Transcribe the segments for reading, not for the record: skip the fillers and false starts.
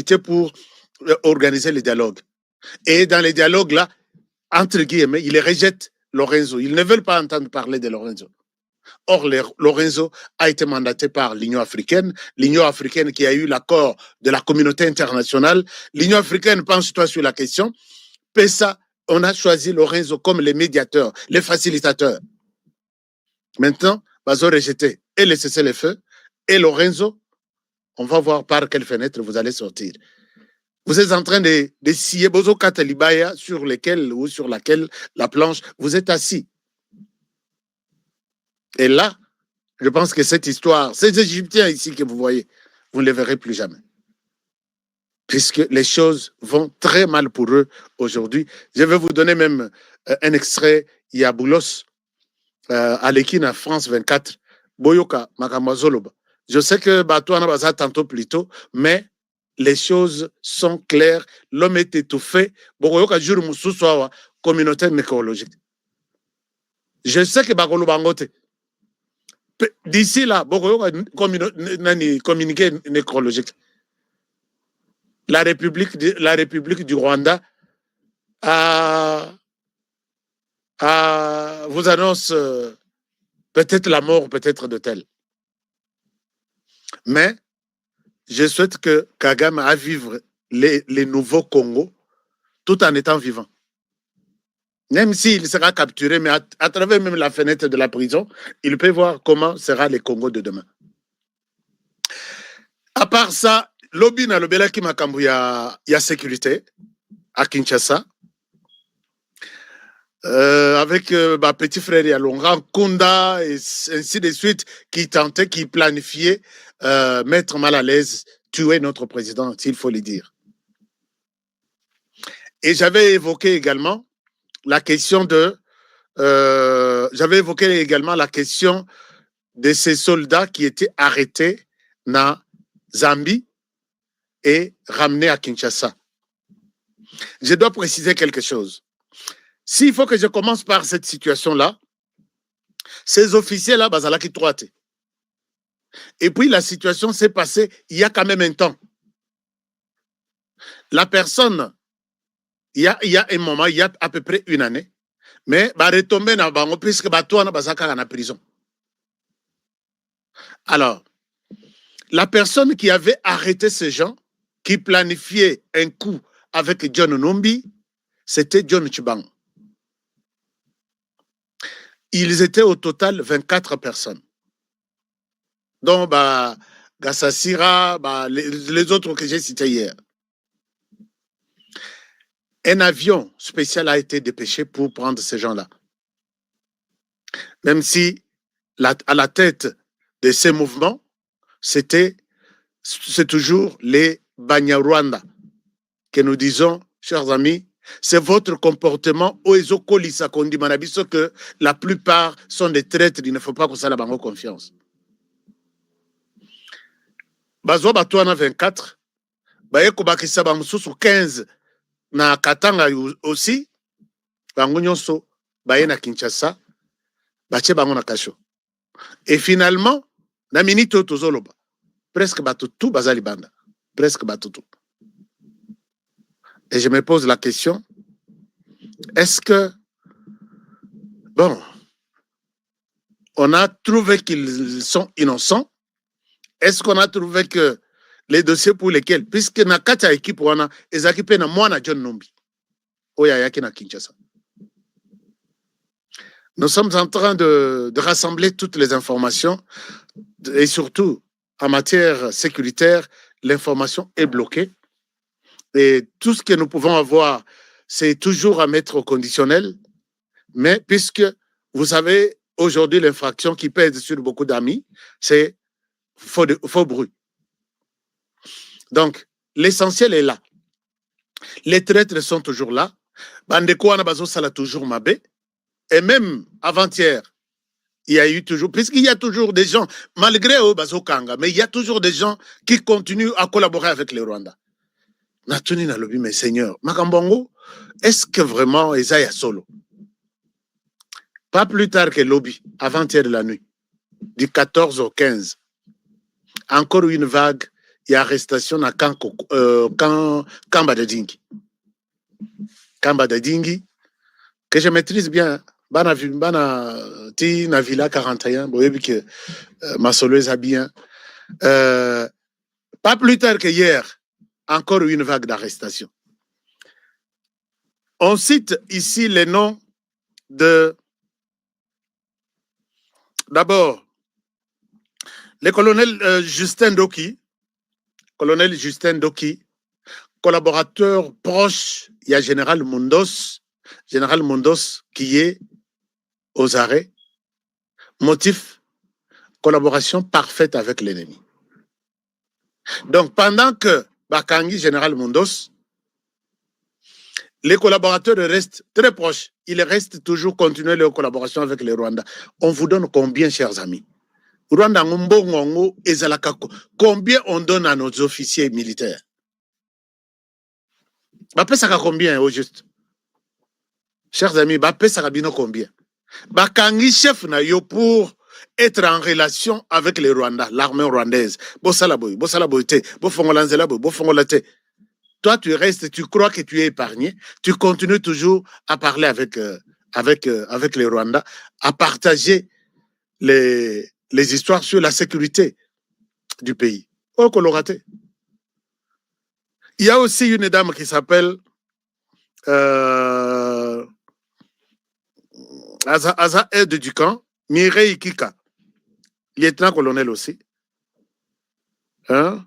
facilité pour organiser les dialogues. Et dans les dialogues, là, entre guillemets, ils rejettent Lorenzo. Ils ne veulent pas entendre parler de Lorenzo. Or, Lorenzo a été mandaté par l'Union africaine qui a eu l'accord de la communauté internationale. L'Union africaine pense-toi sur la question. PESA, on a choisi Lorenzo comme les médiateurs, les facilitateurs. Maintenant, Bazo rejeté et le cessez-le-feu et Lorenzo, on va voir par quelle fenêtre vous allez sortir. Vous êtes en train de scier Bozo Katalibaya sur lequel ou sur laquelle la planche, vous êtes assis. Et là, je pense que cette histoire, ces Égyptiens ici que vous voyez, vous ne les verrez plus jamais. Puisque les choses vont très mal pour eux aujourd'hui. Je vais vous donner même un extrait. Il y a Boulos, à l'Ekina, France 24, Boyoka, Makamazoloba. Je sais que Batouana Baza tantôt plus tôt, mais les choses sont claires. L'homme est étouffé. Boyoka jure Moussoussoa, communauté nécrologique. Je sais que Bakolo Bangote. D'ici là, Boyoka communiqué nécrologique. La République du Rwanda vous annonce peut-être la mort, peut-être de tel. Mais je souhaite que Kagame a vivre les nouveaux Congo tout en étant vivant. Même s'il sera capturé, mais à travers même la fenêtre de la prison, il peut voir comment sera le Congo de demain. À part ça, lobby na lobela ki makambu ya sécurité à Kinshasa. Avec ma petit frère Yalonga Kunda et ainsi de suite, qui tentait, qui planifiait mettre mal à l'aise, tuer notre président, s'il faut le dire. Et j'avais évoqué également la question de ces soldats qui étaient arrêtés dans Zambie et ramenés à Kinshasa. Je dois préciser quelque chose. S'il faut que je commence par cette situation-là, ces officiers-là, bazala qui troite. Et puis la situation s'est passée il y a quand même un temps. La personne, il y a un moment, il y a à peu près une année, mais va retomber dans bango puisque Batouana bazaka en prison. Alors, la personne qui avait arrêté ces gens, qui planifiait un coup avec John Numbi, c'était John Chibang. Ils étaient au total 24 personnes. Donc, Gassasira, les autres que j'ai cités hier. Un avion spécial a été dépêché pour prendre ces gens-là. Même si, à la tête de ces mouvements, c'est toujours les Banyarwanda que nous disons, chers amis, c'est votre comportement que la plupart sont des traîtres, il ne faut pas que ça la bango confiance. Bazo Batouana 24, Bayeko Bakissa Bamsusu 15 na Katanga aussi, bango nyonso baye na Kinshasa, bache bango na kasho. Et finalement, na minito tozoloba, presque batutu bazali banda, presque batutu. Et je me pose la question, est-ce que, bon, on a trouvé qu'ils sont innocents? Est-ce qu'on a trouvé que les dossiers pour lesquels, puisque na kata équipe wana, ezakipe na mwana John Numbi, oya yaki na Kinshasa. Nous sommes en train de rassembler toutes les informations et surtout en matière sécuritaire, l'information est bloquée. Et tout ce que nous pouvons avoir, c'est toujours à mettre au conditionnel. Mais puisque, vous savez, aujourd'hui, l'infraction qui pèse sur beaucoup d'amis, c'est faux bruit. Donc, l'essentiel est là. Les traîtres sont toujours là. Bandeko Anabazo Sala toujours Mabé. Et même avant-hier, il y a eu toujours, puisqu'il y a toujours des gens, malgré Obazo Kanga, mais il y a toujours des gens qui continuent à collaborer avec les Rwandais. Natuni na lobi, mais Seigneur, Makambongo, est-ce que vraiment Isaiah Solo? Pas plus tard que lobby, avant-hier de la nuit, du 14 au 15, encore une vague, il y a arrestation à Kamba de Dingi. Kamba de Dingi, que je maîtrise bien. Bana ti na Villa 41, boyebi que ma soloise a bien. Pas plus tard que hier, encore une vague d'arrestation. On cite ici les noms de, d'abord, le colonel Justin Doki, collaborateur proche, il y a Général Mundos qui est aux arrêts. Motif, collaboration parfaite avec l'ennemi. Donc, pendant que Bakangi, Général Mundos, les collaborateurs restent très proches. Ils restent toujours continuer leur collaboration avec les Rwandais. On vous donne combien, chers amis? Rwanda Ngumbongo et Zalakako. Combien on donne à nos officiers militaires? Bappé ça combien au juste? Chers amis, Bappé ça bino combien? Bakangi chef na yo pour être en relation avec les Rwandais, l'armée rwandaise. Bossalaboy te, Bofongolanzela boy, Bofongolate. Toi, tu restes, tu crois que tu es épargné, tu continues toujours à parler avec les Rwandais, à partager les histoires sur la sécurité du pays. Oh, Coloraté. Il y a aussi une dame qui s'appelle Aza aide du camp, Mireille Kika, lieutenant-colonel aussi. Hein?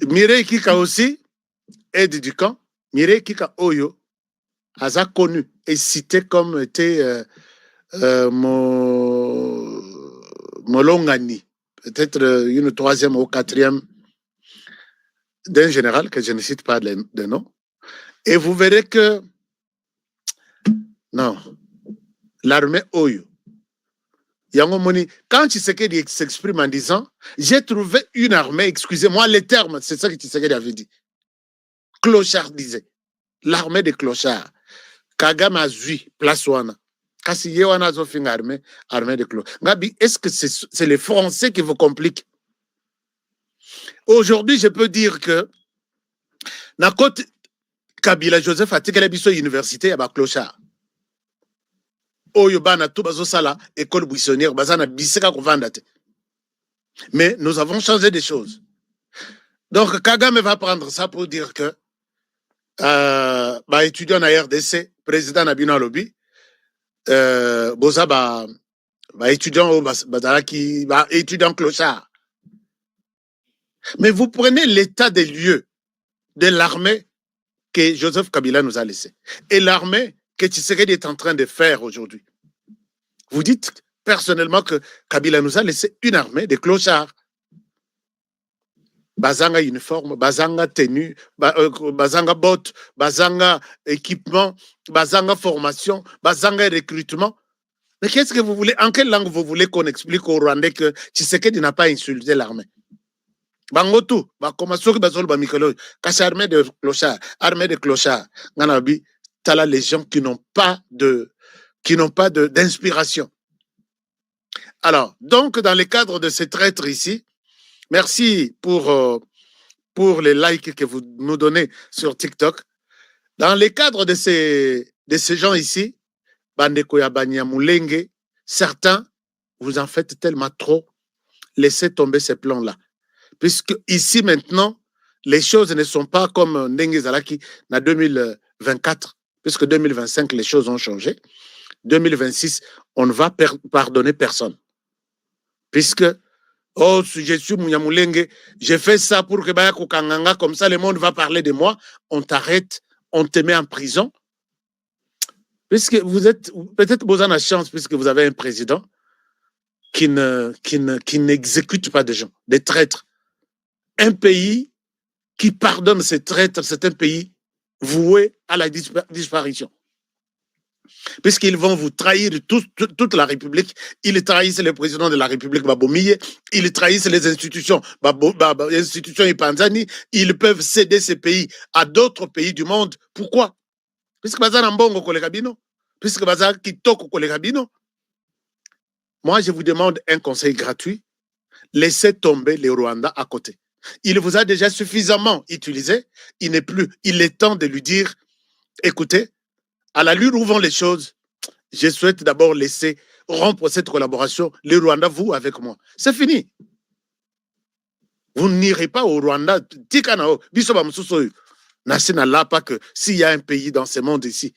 Mireille Kika aussi, aide du camp. Mireille Kika Oyo, Aza connu et cité comme était Molongani, peut-être une troisième ou quatrième d'un général que je ne cite pas de nom. Et vous verrez que non, l'armée Oyo, Yangomoni, quand Tshisekedi s'exprime en disant j'ai trouvé une armée, excusez-moi les termes, c'est ça que Tshisekedi avait dit. Clochard disait, l'armée des clochards. Kagame a zui, place wana. Kasi yewana zofing armée de clochards. Gabi, est-ce que c'est les Français qui vous compliquent? Aujourd'hui, je peux dire que na côte Kabila Joseph atikala biso université ya ba clochard. Oyo bana tout bazosala école buissonnière bazana biseka kovanda te. Mais nous avons changé des choses. Donc Kagame va prendre ça pour dire que ba étudiant na RDC, président Nabino Lobi, boza ba étudiant bazalaki ba étudiant clochard. Mais vous prenez l'état des lieux de l'armée que Joseph Kabila nous a laissé et l'armée que Tshisekedi est en train de faire aujourd'hui. Vous dites personnellement que Kabila nous a laissé une armée de clochards. Bazanga uniforme, bazanga tenue, bazanga bottes, bazanga équipement, bazanga formation, bazanga recrutement. Mais qu'est-ce que vous voulez? En quelle langue vous voulez qu'on explique aux Rwandais que Tshisekedi n'a pas insulté l'armée? Bangotu, bakomasoki bazolo ba mikolo, kasi armée de clochards, nganabi, tala les gens qui n'ont pas d'inspiration. Alors, donc, dans le cadre de ces traîtres ici, merci pour les likes que vous nous donnez sur TikTok. Dans le cadre de ces gens ici, Bandeko ya Banyamulenge, certains, vous en faites tellement trop, laissez tomber ces plans-là. Puisque ici, maintenant, les choses ne sont pas comme Ndenge Zalaki en 2024, puisque 2025, les choses ont changé. 2026, on ne va pardonner personne. Puisque, oh, je suis Munyamulenge, j'ai fait ça pour que Baya Kukanganga, comme ça le monde va parler de moi, on t'arrête, on te met en prison. Puisque vous êtes, peut-être vous en avez chance, puisque vous avez un président qui n'exécute pas des gens, des traîtres. Un pays qui pardonne ces traîtres, c'est un pays voué à la disparition. Puisqu'ils vont vous trahir toute la République, ils trahissent le président de la République, Babomiye, ils trahissent les institutions, institutions Ipanzani, ils peuvent céder ces pays à d'autres pays du monde. Pourquoi? Puisque Bazar Mbongo Kolekabino, puisque Bazar Kitoko Kolekabino. Moi, je vous demande un conseil gratuit. laissez tomber les Rwandais à côté. Il vous a déjà suffisamment utilisé. Il est temps de lui dire, écoutez, à l'allure où vont les choses, je souhaite d'abord laisser rompre cette collaboration, les Rwandais, vous avec moi. C'est fini. Vous n'irez pas au Rwanda. N'a pas que s'il y a un pays dans ce monde ici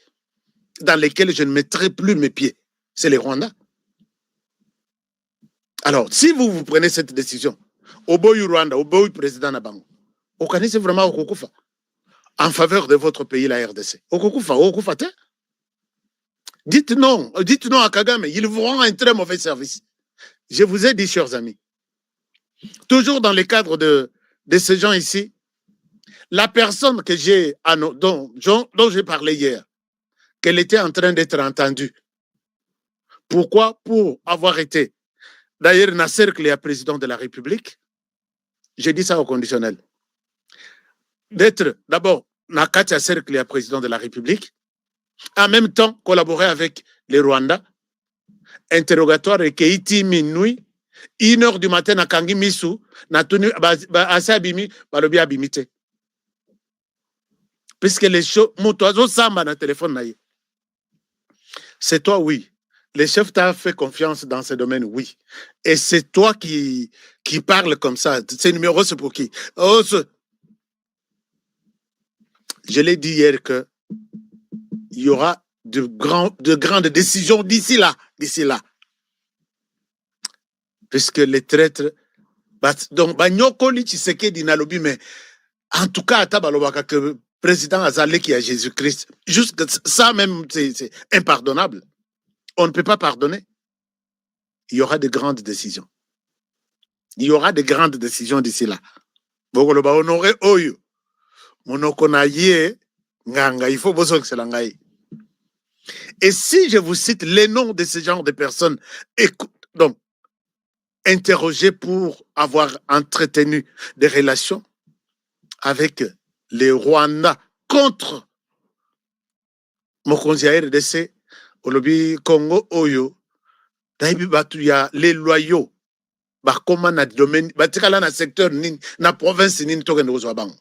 dans lequel je ne mettrai plus mes pieds, c'est les Rwandais. Alors, si vous prenez cette décision, au bout du Rwanda, au bout du président Nabango, vous connaissez vraiment Okukufa en faveur de votre pays, la RDC. Okukufa, dites non à Kagame, ils vous rend un très mauvais service. Je vous ai dit, chers amis, toujours dans le cadre de ces gens ici, la personne que dont j'ai parlé hier, qu'elle était en train d'être entendue. Pourquoi? Pour avoir été, d'ailleurs, Nasser Cléa, président de la République, j'ai dit ça au conditionnel, d'être d'abord Nakatia Cléa, président de la République, en même temps collaborer avec les Rwandais, interrogatoire et Keiti Minuit, 1h du matin na Kangi Misu, na tenu assez abimi, balobi abimité. Puisque les choses, mon oiseau samba na téléphone naïe. C'est toi, oui. Les chefs t'ont fait confiance dans ce domaine, oui. Et c'est toi qui parle comme ça. Ces numéros, c'est pour qui? Je l'ai dit hier que il y aura de grandes décisions d'ici là. Puisque les traîtres, donc, Banyokoli Tshisekedi Nalobi, mais en tout cas, Atabalobaka, que président Azalé qui a Jésus-Christ, juste ça même, c'est impardonnable. On ne peut pas pardonner. Il y aura de grandes décisions. Il y aura de grandes décisions d'ici là. Bokoloba honoré oyo. Monokonaye nganga, il faut bosso que c'est l'angaï. Et si je vous cite les noms de ce genre de personnes, donc, interrogées pour avoir entretenu des relations avec les Rwandais contre Mokonzi RDC, au lobby Congo Oyo, ya les loyaux, comment na domaine, batikala na secteur na province nin token de bang.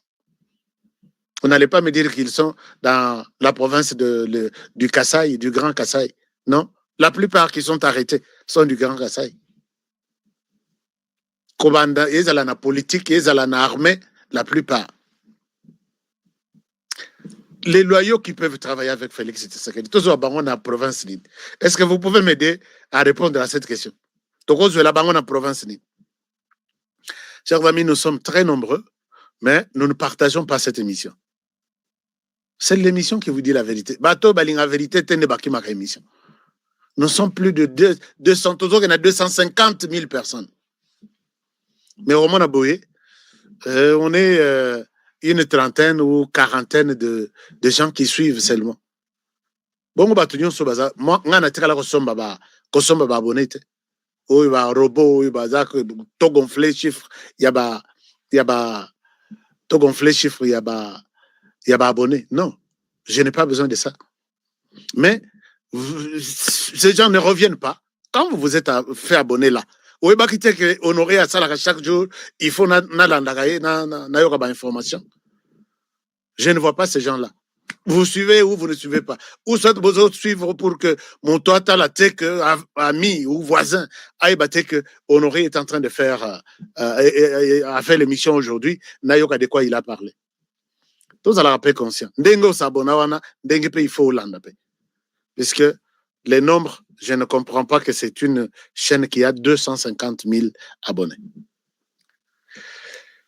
Vous n'allez pas me dire qu'ils sont dans la province du Kasaï, du Grand Kasaï. Non, la plupart qui sont arrêtés sont du Grand Kasaï. Kobanda, ils ont la politique, ils ont la armée, la plupart. Les loyaux qui peuvent travailler avec Félix Tshisekedi, tous les banques dans la province. Est-ce que vous pouvez m'aider à répondre à cette question? Tous les banques dans la province. Chers amis, nous sommes très nombreux, mais nous ne partageons pas cette émission. C'est l'émission qui vous dit la vérité. Bateau baling la vérité, tenez baki ma émission. Nous sommes plus de 200, il y en a 250 000 personnes. Mais au moins, on est une trentaine ou quarantaine de gens qui suivent seulement. Bon, moi, on a tiré la kosomba ba abonné. Oui, bah, robot, oui, bah, ça, tout gonflé chiffre, il y a tout gonflé chiffre, il y a abonné. Non, je n'ai pas besoin de ça. Mais ces gens ne reviennent pas. Quand vous vous êtes fait abonner là, oui, bah, quittez que honorer à ça chaque jour, il faut na information. Je ne vois pas ces gens-là. Vous suivez ou vous ne suivez pas. Ou soit vous autres suivre pour que mon toit à la tech, ami ou voisin, aille battre que Honoré est en train de faire, a fait l'émission aujourd'hui, n'ayoka de quoi il a parlé. Tous à la paix conscient. Dengo sabonawana, dengue il faut Hollande. Puisque les nombres, je ne comprends pas que c'est une chaîne qui a 250 000 abonnés.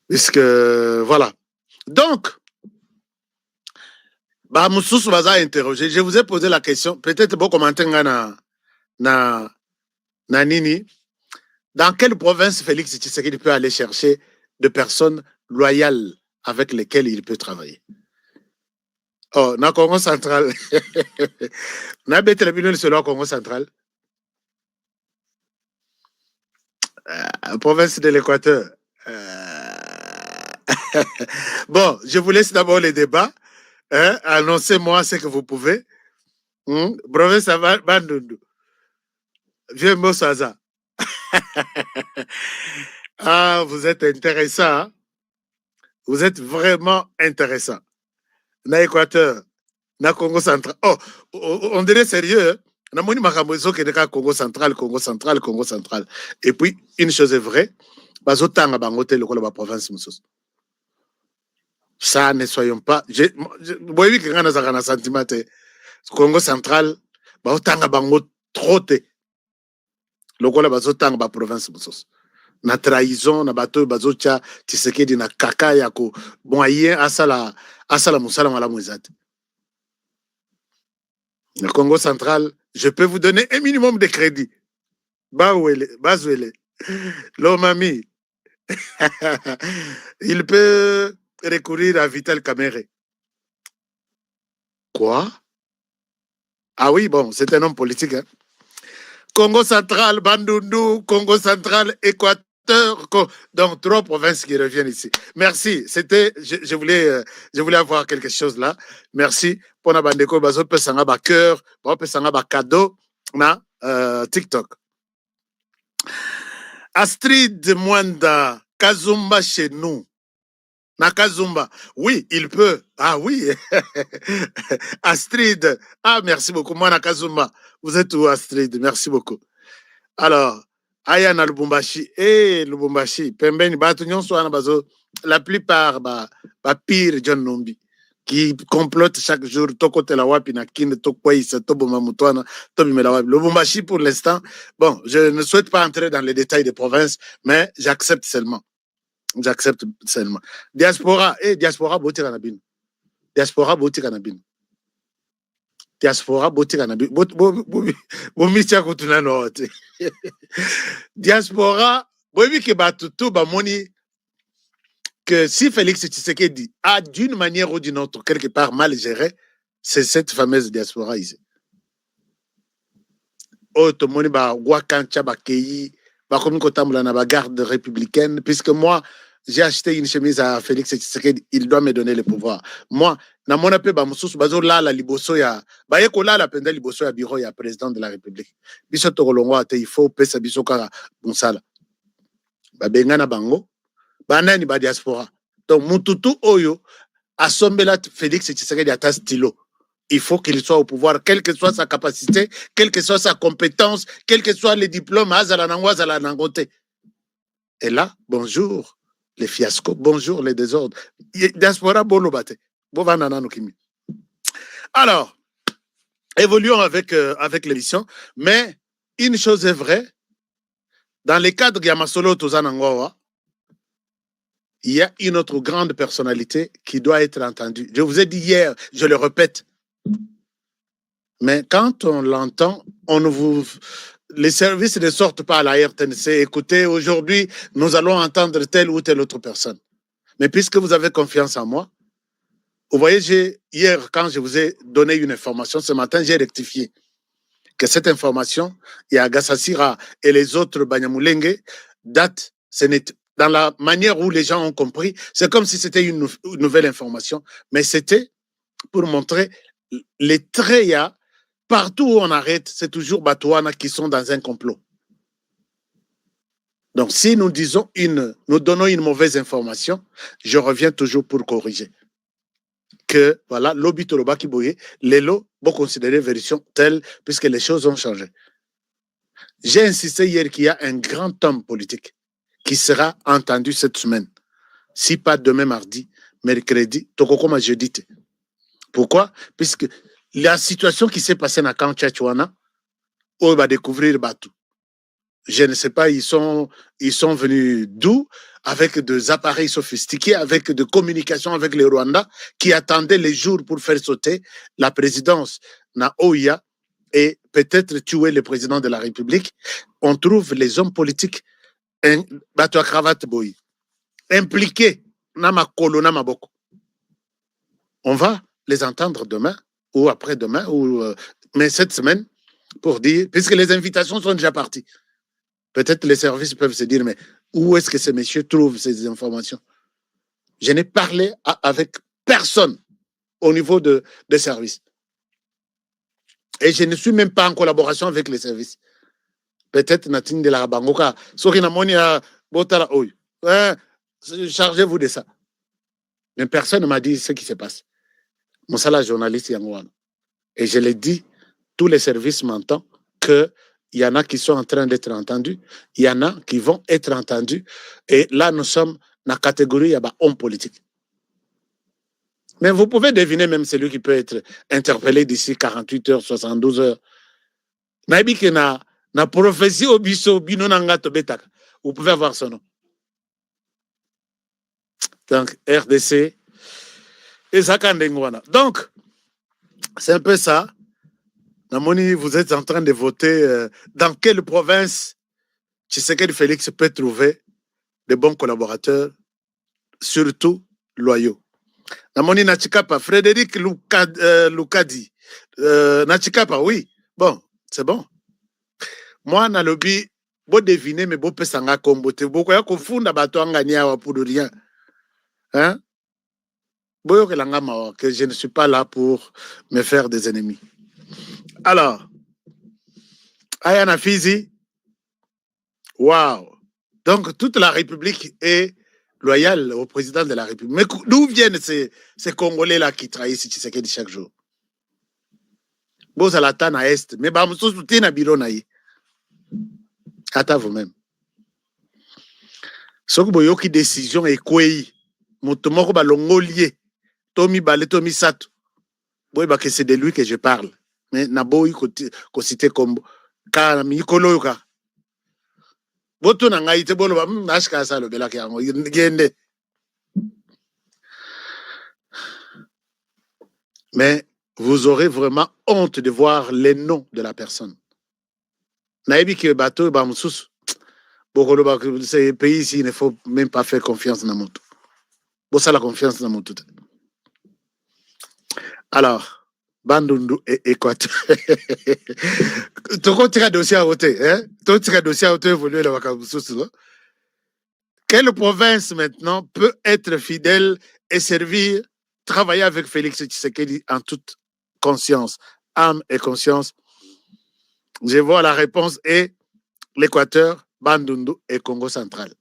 Puisque, voilà. Donc, bah, Moussous va interroger. Je vous ai posé la question. Peut-être bon commenter na Nini. Dans quelle province Félix Tshisekedi peut aller chercher de personnes loyales avec lesquelles il peut travailler? Oh, na Congo central. Na Bételabino sur le Congo central. Province de l'Équateur. Bon, je vous laisse d'abord les débats. Hein? Annoncez-moi ce que vous pouvez. Province Bandundu. Vieux Mossaza. Ah, vous êtes intéressant. Hein? Vous êtes vraiment intéressant. Na Équateur, na Congo central. Oh, on dirait sérieux. Hein? Na moni makambo ezoke de Congo central, Congo central, Congo central. Et puis, une chose est vraie, bazotanga bangote lokola ba province mususu. Ça, ne soyons pas. Oui, que ngana zaka na sentiment Congo central, bazotanga bango trop te. Lokola bazotanga ba province mususu. Na trahison na bato bazocha Tshisekedi na kaka ya ko moyen asala musala malamu ezate. Le Congo central, je peux vous donner un minimum de crédit. Bazouele, Lomami, il peut recourir à Vital Kamere. Quoi? Ah oui, bon, c'est un homme politique. Hein? Congo central, Bandundu, Congo central, Équateur. Donc, 3 provinces qui reviennent ici. Merci. C'était, je voulais avoir quelque chose là. Merci. Pour la bandeko, bazo pesanga ba cœur, bazo pesanga ba cadeau na TikTok. Astrid Mwanda, Kazumba chez nous. Na Kazumba. Oui, il peut. Ah oui. Astrid. Ah, merci beaucoup. Moi, na Kazumba. Vous êtes où, Astrid? Merci beaucoup. Alors, aya na Lubumbashi. Lubumbashi. Pembeni, batu nyonso wana bazo. La plupart, pire John Nombi. Qui complote chaque jour. Toko tela wapi na kine, toko isa, tobo mamutwana, tobi mela wapi. Lubumbashi, pour l'instant, bon, je ne souhaite pas entrer dans les détails des provinces, mais j'accepte seulement. J'accepte seulement. Diaspora, diaspora, boti kanabin. Diaspora, boti kanabin. Diaspora, boti kanabin. Bomicha kutuna note. Diaspora, bobi ke batutu ba moni que si Félix Tshisekedi a d'une manière ou d'une autre quelque part mal géré, c'est cette fameuse diaspora ici. Oh, to moni ba wakancha ba keyi, ba komi kotamula na ba garde républicaine, puisque moi, j'ai acheté une chemise à Félix Tshisekedi, il doit me donner le pouvoir. Moi, na mona pe ba mususu bazo lala liboso ya ba yeko lala penda liboso ya bureau ya président de la République. Biso to kolongwa te il faut pesa biso kaka monsala. Ba bengana bango, ba nani ba diaspora. Donc mututu oyo asombela Félix Tshisekedi ata stylo. Il faut qu'il soit au pouvoir, quelle que soit sa capacité, quelle que soit sa compétence, quel que soit les diplômes, et là, bonjour les fiascos, bonjour les désordres. Diaspora bolobate. Alors, évoluons avec l'émission, mais une chose est vraie, dans les cadres de Yamasolo Tozanangoa, il y a une autre grande personnalité qui doit être entendue. Je vous ai dit hier, je le répète, mais quand on l'entend, les services ne sortent pas à la RTNC. Écoutez, aujourd'hui, nous allons entendre telle ou telle autre personne. Mais puisque vous avez confiance en moi, vous voyez, hier, quand je vous ai donné une information, ce matin, j'ai rectifié que cette information, il y a Gassassira et les autres Banyamulenge, date, ce n'est dans la manière où les gens ont compris, c'est comme si c'était une nouvelle information, mais c'était pour montrer les traits, il y a partout où on arrête, c'est toujours Batouana qui sont dans un complot. Donc, si nous donnons une mauvaise information, je reviens toujours pour corriger. Que, voilà, l'obi toloba ki boye, l'élo, bon considérer version telle, puisque les choses ont changé. J'ai insisté hier qu'il y a un grand homme politique qui sera entendu cette semaine. Si pas demain mardi, mercredi, tokokoma jeudi. Pourquoi? Puisque la situation qui s'est passée dans Camp Tchatchouana, on va découvrir Batou. Je ne sais pas, ils sont venus d'où, avec des appareils sophistiqués, avec de communication avec les Rwandais, qui attendaient les jours pour faire sauter la présidence na Oya et peut-être tuer le président de la République. On trouve les hommes politiques, Batou à cravate boy, impliqués, nama kolo, nama boko. On va les entendre demain ou après-demain, mais cette semaine, pour dire, puisque les invitations sont déjà parties. Peut-être les services peuvent se dire, mais où est-ce que ces messieurs trouvent ces informations? Je n'ai parlé avec personne au niveau des services. Et je ne suis même pas en collaboration avec les services. Peut-être Natine de la Bangoka. Soki na moni Botala Oyo. Ouais, chargez-vous de ça. Mais personne ne m'a dit ce qui se passe. Mon salaire journaliste, Yangouana. Et je l'ai dit, tous les services m'entendent qu'il y en a qui sont en train d'être entendus, il y en a qui vont être entendus. Et là, nous sommes dans la catégorie homme politique. Mais vous pouvez deviner même celui qui peut être interpellé d'ici 48 heures, 72 heures. Na prophétie au biso bino nangato betaka. Vous pouvez avoir son nom. Donc, RDC et Zakandengwana. Donc, c'est un peu ça. Namoni, vous êtes en train de voter dans quelle province Tshisekedi Félix peut trouver de bons collaborateurs, surtout loyaux. Namoni Nachikapa, Frédéric Lukadi. Nachikapa, oui. Bon, c'est bon. Moi, na lobby, vous devinez, mais vous pouvez s'en comboter. Beaucoup de confondre bateau en gagnant pour rien. Hein? Que je ne suis pas là pour me faire des ennemis. Alors, Ayana Fizi, waouh! Donc, toute la République est loyale au président de la République. Mais d'où viennent ces Congolais-là qui trahissent Tshisekedi chaque jour? Bon, ça l'attend à Est, mais bah, vous soutenez na bureau naïe. Attends vous-même. Ce que vous avez une décision est quoi? Motomoko ba longolier, Tomi Balé, Tomi Sato. Bah que c'est de lui que je parle. Mais Naboui ko cité comme ka mikolo ka. Boto na ngai te bolo ba nashka sa lo bela ke yango gende. Mais vous aurez vraiment honte de voir les noms de la personne. Naïbi que bateau ba moussous. Ces pays ici, il ne faut même pas faire confiance dans mon tout. Bon, ça la confiance dans mon tout. Alors, Bandundu et Équateur. Tu as dossier à voter, hein? Tu as dossier à voter évoluer la Wakaboussous. Quelle province maintenant peut être fidèle et servir, travailler avec Félix Tshisekedi en toute conscience, âme et conscience? Je vois la réponse est l'Équateur, Bandundu et Congo central.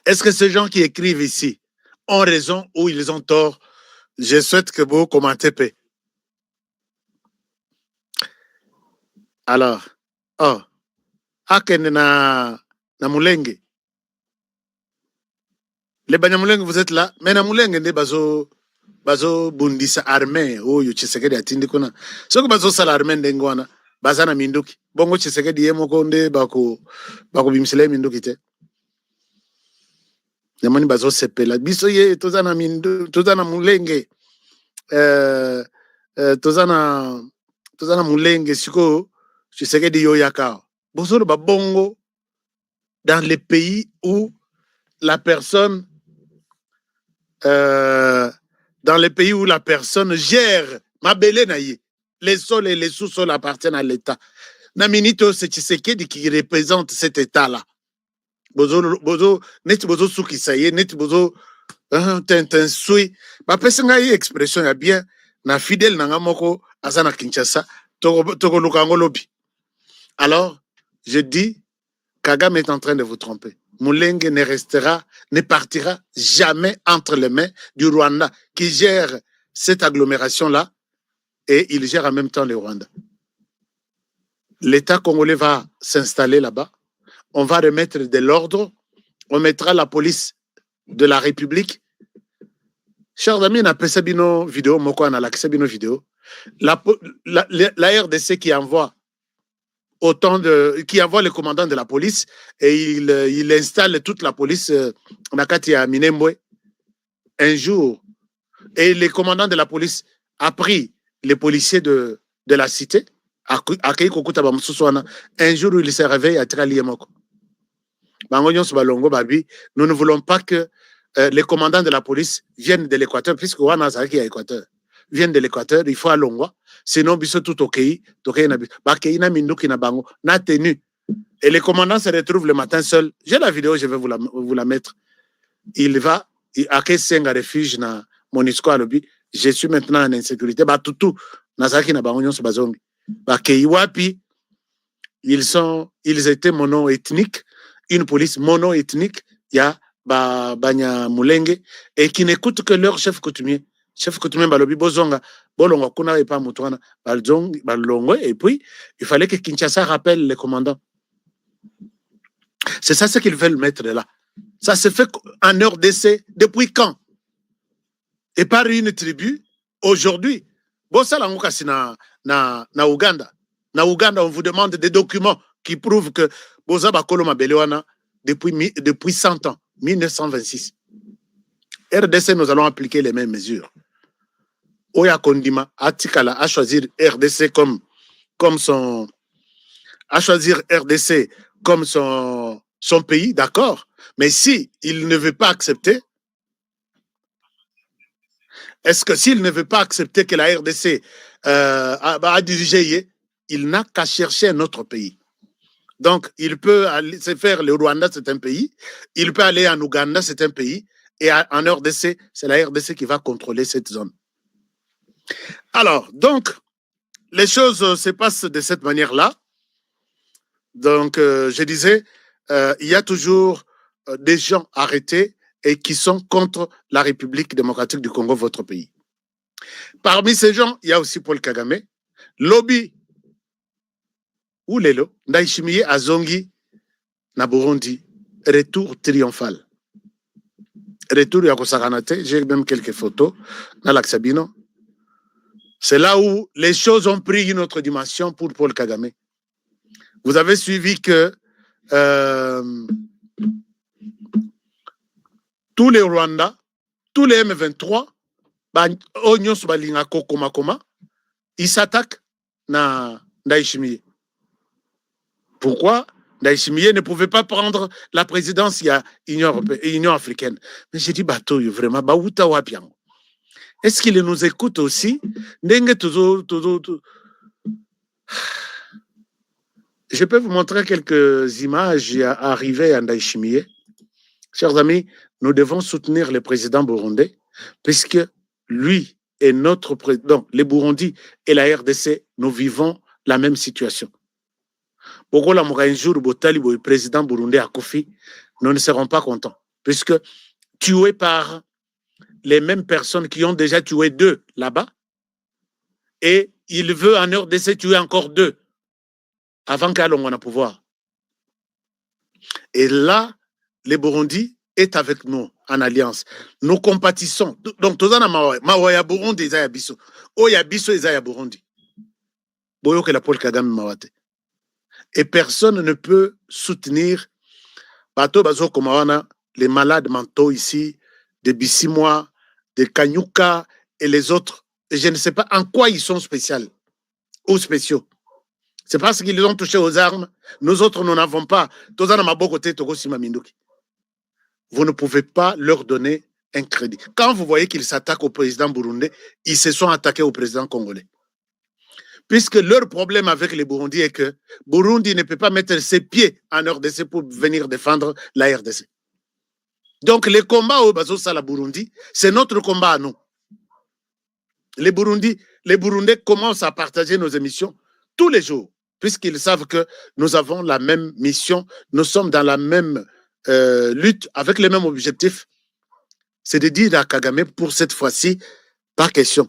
Est-ce que ces gens qui écrivent ici ont raison ou ils ont tort? Je souhaite que vous commentez. Alors, Akene na Mulenge. Les Banyamulenge, vous êtes là, mais na Mulenge ne bazo bundisa armée oyo Tshisekedi atindi kuna. Soko bazo sala armée ndengwana, bazana minduki. Bongo Tshisekedi yemoko nde bako bimisele minduki te. Yamani bazo sepela. Biso ye tozana mindu, tozana Mulenge. Tozana Mulenge siko Tshisekedi yo yaka. Bozolo ba bongo dans les pays où la personne gère les sols et les sous-sols appartiennent à l'État. Naminito c'est Tshisekedi qui représente cet État-là. Bozo net bozo suki saye net bozo tintin sui ba pesenga yi expression ya bien na fidèle nanga moko azana Kinshasa toko lukango lobi. Alors je dis Kagame est en train de vous tromper. Mulenge ne partira jamais entre les mains du Rwanda qui gère cette agglomération-là et il gère en même temps le Rwanda. L'État congolais va s'installer là-bas. On va remettre de l'ordre. On mettra la police de la République. Chers amis, on a fait une vidéo. La RDC qui envoie le commandant de la police et il installe toute la police Nakati à Minembwe un jour. Et le commandant de la police a pris les policiers de la cité. Un jour où il s'est réveillé à Traliemoko. Nous ne voulons pas que les commandants de la police viennent de l'Équateur, puisque Wanazaki est à l'Équateur. Viennent de l'Équateur, il faut à Longwa. Sinon, biso tout ok. Et les commandants se retrouvent le matin seuls. J'ai la vidéo, je vais vous la mettre. Il va, à Kessenga refuge na Monisco à l'objet. Je suis maintenant en insécurité. Ils étaient mono-ethniques. une police mono-ethnique, il y a Banya Mulenge, et qui n'écoute que leur chef coutumier. Chef coutumier, Balobi Bozonga, Bolonga, Kuna et pas Moutouana, Balongo, et puis il fallait que Kinshasa rappelle les commandants. C'est ça ce qu'ils veulent mettre là. Ça se fait en heure d'essai. Depuis quand? Et par une tribu, aujourd'hui. Bossa Langoka, c'est na Ouganda. Na Ouganda, on vous demande des documents qui prouvent que Boza Bakoloma Belewana depuis 100 ans, 1926. RDC, nous allons appliquer les mêmes mesures. Oya Kondima, Atikala a choisi RDC comme son pays, d'accord. Mais si il ne veut pas accepter, est-ce que s'il ne veut pas accepter que la RDC a dirigé, il n'a qu'à chercher un autre pays. Donc, il peut aller se faire le Rwanda, c'est un pays. Il peut aller en Ouganda, c'est un pays. Et en RDC, c'est la RDC qui va contrôler cette zone. Alors, donc, les choses se passent de cette manière-là. Donc, je disais, il y a toujours des gens arrêtés et qui sont contre la République démocratique du Congo, votre pays. Parmi ces gens, il y a aussi Paul Kagame, lobby ou Lelo, Ndayishimiye Azongi, na Burundi, retour triomphal. Retour Yakosakanate, j'ai même quelques photos dans l'Axabino. C'est là où les choses ont pris une autre dimension pour Paul Kagame. Vous avez suivi que tous les Rwandais, tous les M23, ils s'attaquent à Ndayishimiye. Pourquoi? Ndayishimiye ne pouvait pas prendre la présidence, il y a Union africaine. Mais j'ai dit, bateau, vraiment, est-ce qu'il nous écoute aussi? Je peux vous montrer quelques images arrivées à Ndayishimiye. Chers amis, nous devons soutenir le président burundais, puisque lui est notre président. Les Burundis et la RDC, nous vivons la même situation. Un jour, le président burundais a Kofi, nous ne serons pas contents, puisque tué par les mêmes personnes qui ont déjà tué 2 là-bas, et il veut en RDC tuer encore 2 avant qu'Alongo ait pouvoir. Et là, les Burundi est avec nous en alliance. Nous compatissons. Donc, tous les Mawaya Burundi, ils sont Bisso. Oya Bisso, ils sont Burundi. Boyo que la Paul Kagame Mawate. Et personne ne peut soutenir Bato Bazo Komawana, les malades mentaux ici, des Bissimois, des Kanyuka et les autres. Et je ne sais pas en quoi ils sont spéciaux ou spéciaux. C'est parce qu'ils ont touché aux armes. Nous autres, nous n'avons pas. Vous ne pouvez pas leur donner un crédit. Quand vous voyez qu'ils s'attaquent au président burundais, ils se sont attaqués au président congolais. Puisque leur problème avec les Burundis est que Burundi ne peut pas mettre ses pieds en RDC pour venir défendre la RDC. Donc les combats au Bazosala Burundi, c'est notre combat à nous. Les Burundais commencent à partager nos émissions tous les jours, puisqu'ils savent que nous avons la même mission, nous sommes dans la même lutte, avec les mêmes objectifs. C'est de dire à Kagame, pour cette fois-ci, pas question.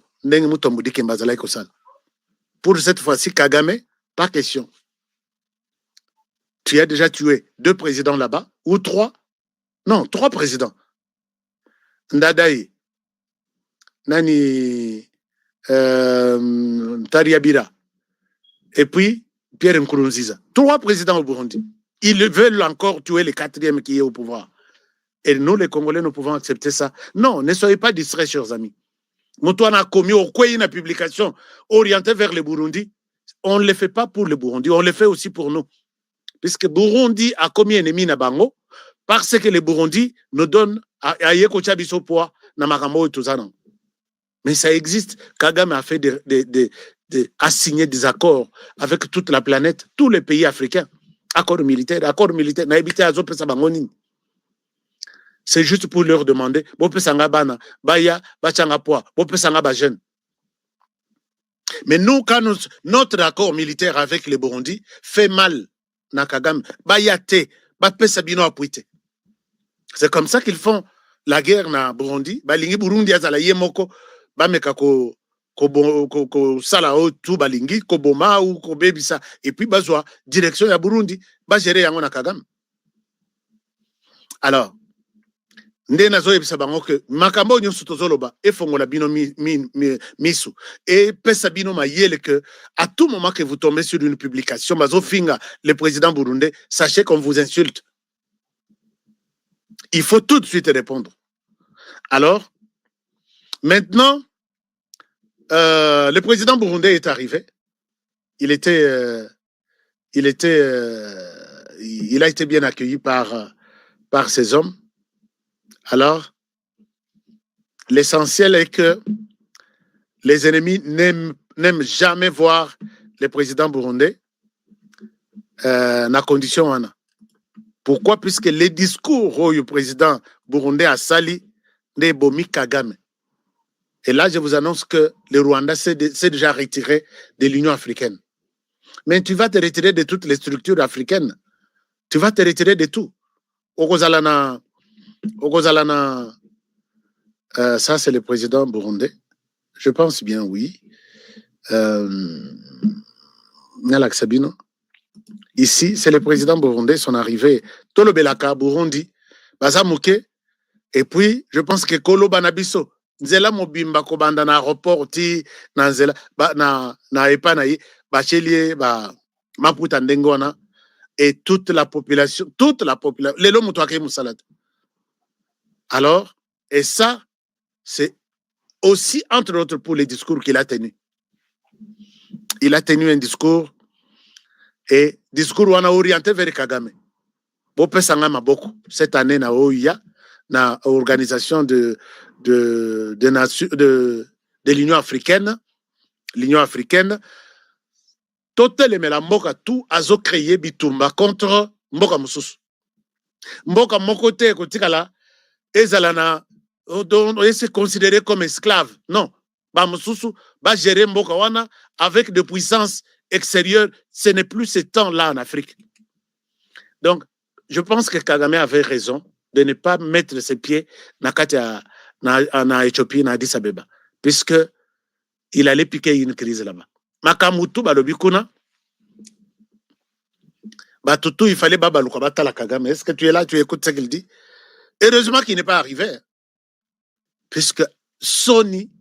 Pour cette fois-ci, Kagame, pas question. Tu as déjà tué 2 présidents là-bas, ou 3. Non, 3 présidents. Ndadaye, Nani Tariabira, et puis Pierre Nkurunziza. 3 présidents au Burundi. Ils veulent encore tuer le 4e qui est au pouvoir. Et nous, les Congolais, nous pouvons accepter ça. Non, ne soyez pas distraits, chers amis. Moutouana a commis une publication orientée vers le Burundi. On ne le fait pas pour le Burundi, on le fait aussi pour nous. Puisque Burundi a commis ennemi na bango, parce que le Burundi nous donne à Yekocha Bisopoa na Makambo et tout ça. Mais ça existe. Kagame a fait a signé des accords avec toute la planète, tous les pays africains. Accords militaires. C'est juste pour leur demander, mais nous, quand notre accord militaire avec les Burundi fait mal, Nakagame, Bayate, bapesa bino apuite. C'est comme ça qu'ils font la guerre na Burundi. Balingi Burundi azala ye moko bameka ko sala o tout balingi ko boma ou ko bebisa et puis bazwa direction ya Burundi ba gérer yango na Kagame. Alors nde nazo yebisa bango que makambo nyonso tozoloba efongola bino misu et pesa bino mayele que à tout moment que vous tombez sur une publication bazo finga le président burundais, sachez qu'on vous insulte. Il faut tout de suite répondre. Alors maintenant le président burundais est arrivé. Il a été bien accueilli par ses hommes. Alors, l'essentiel est que les ennemis n'aiment jamais voir le président burundais dans la condition. Pourquoi? Puisque les discours du président burundais a sali des Bomi Kagame. Et là, je vous annonce que le Rwanda s'est déjà retiré de l'Union africaine. Mais tu vas te retirer de toutes les structures africaines. Tu vas te retirer de tout. Okozalana, ça c'est le président burundais. Je pense bien, oui. Nalak Sabino. Ici, c'est le président burundais, son arrivée. Tolo Belaka, Burundi, Bazamouke. Et puis, je pense que Kolo Banabiso, Nzela Mobimba Kobanda na aéroport ti na Nzela na Epanayi, Bachelie, Maputa Ndengona, et toute la population, les lots Moutouake Moussalade. Alors, et ça, c'est aussi, entre autres, pour les discours qu'il a tenus. Il a tenu un discours, et discours on a orienté vers Kagame. Bopé Sangama beaucoup. Cette année, na OIA, na organisation de l'Union africaine, totalement la mboka tout azo créé bitumba contre mboka mususu. Mboka mokote kotikala ezalana c'est considéré comme esclave. Non, ba mususu ba gérer mboka wana avec des puissances extérieures, ce n'est plus ce temps-là en Afrique. Donc, je pense que Kagame avait raison de ne pas mettre ses pieds en Éthiopie, en Addis Abeba, puisque il allait piquer une crise là-bas. Makamutu balobikuna batutu il fallait babaluka batala Kagame. Est-ce que tu es là, tu écoutes ce qu'il dit? Heureusement qu'il n'est pas arrivé, puisque Sony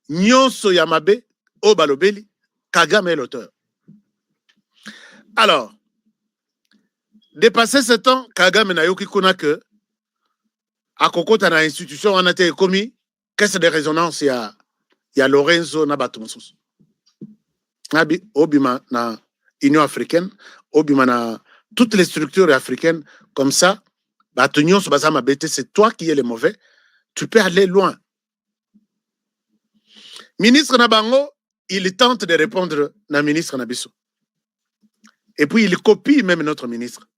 Nyonso Yamabe o balobeli Kagame est l'auteur. Alors, dépassé ce temps, Kagame n'a yoki kuna que à Kokota na institution on a été commis caisse de résonance il y a Lorenzo Nabatumsus. Nabi obima na Union africaine, obima na toutes les structures africaines comme ça, Batunyon Sobazama Bete, c'est toi qui es le mauvais, tu peux aller loin. Ministre Nabango, il tente de répondre na ministre Nabiso. Et puis il copie même notre ministre.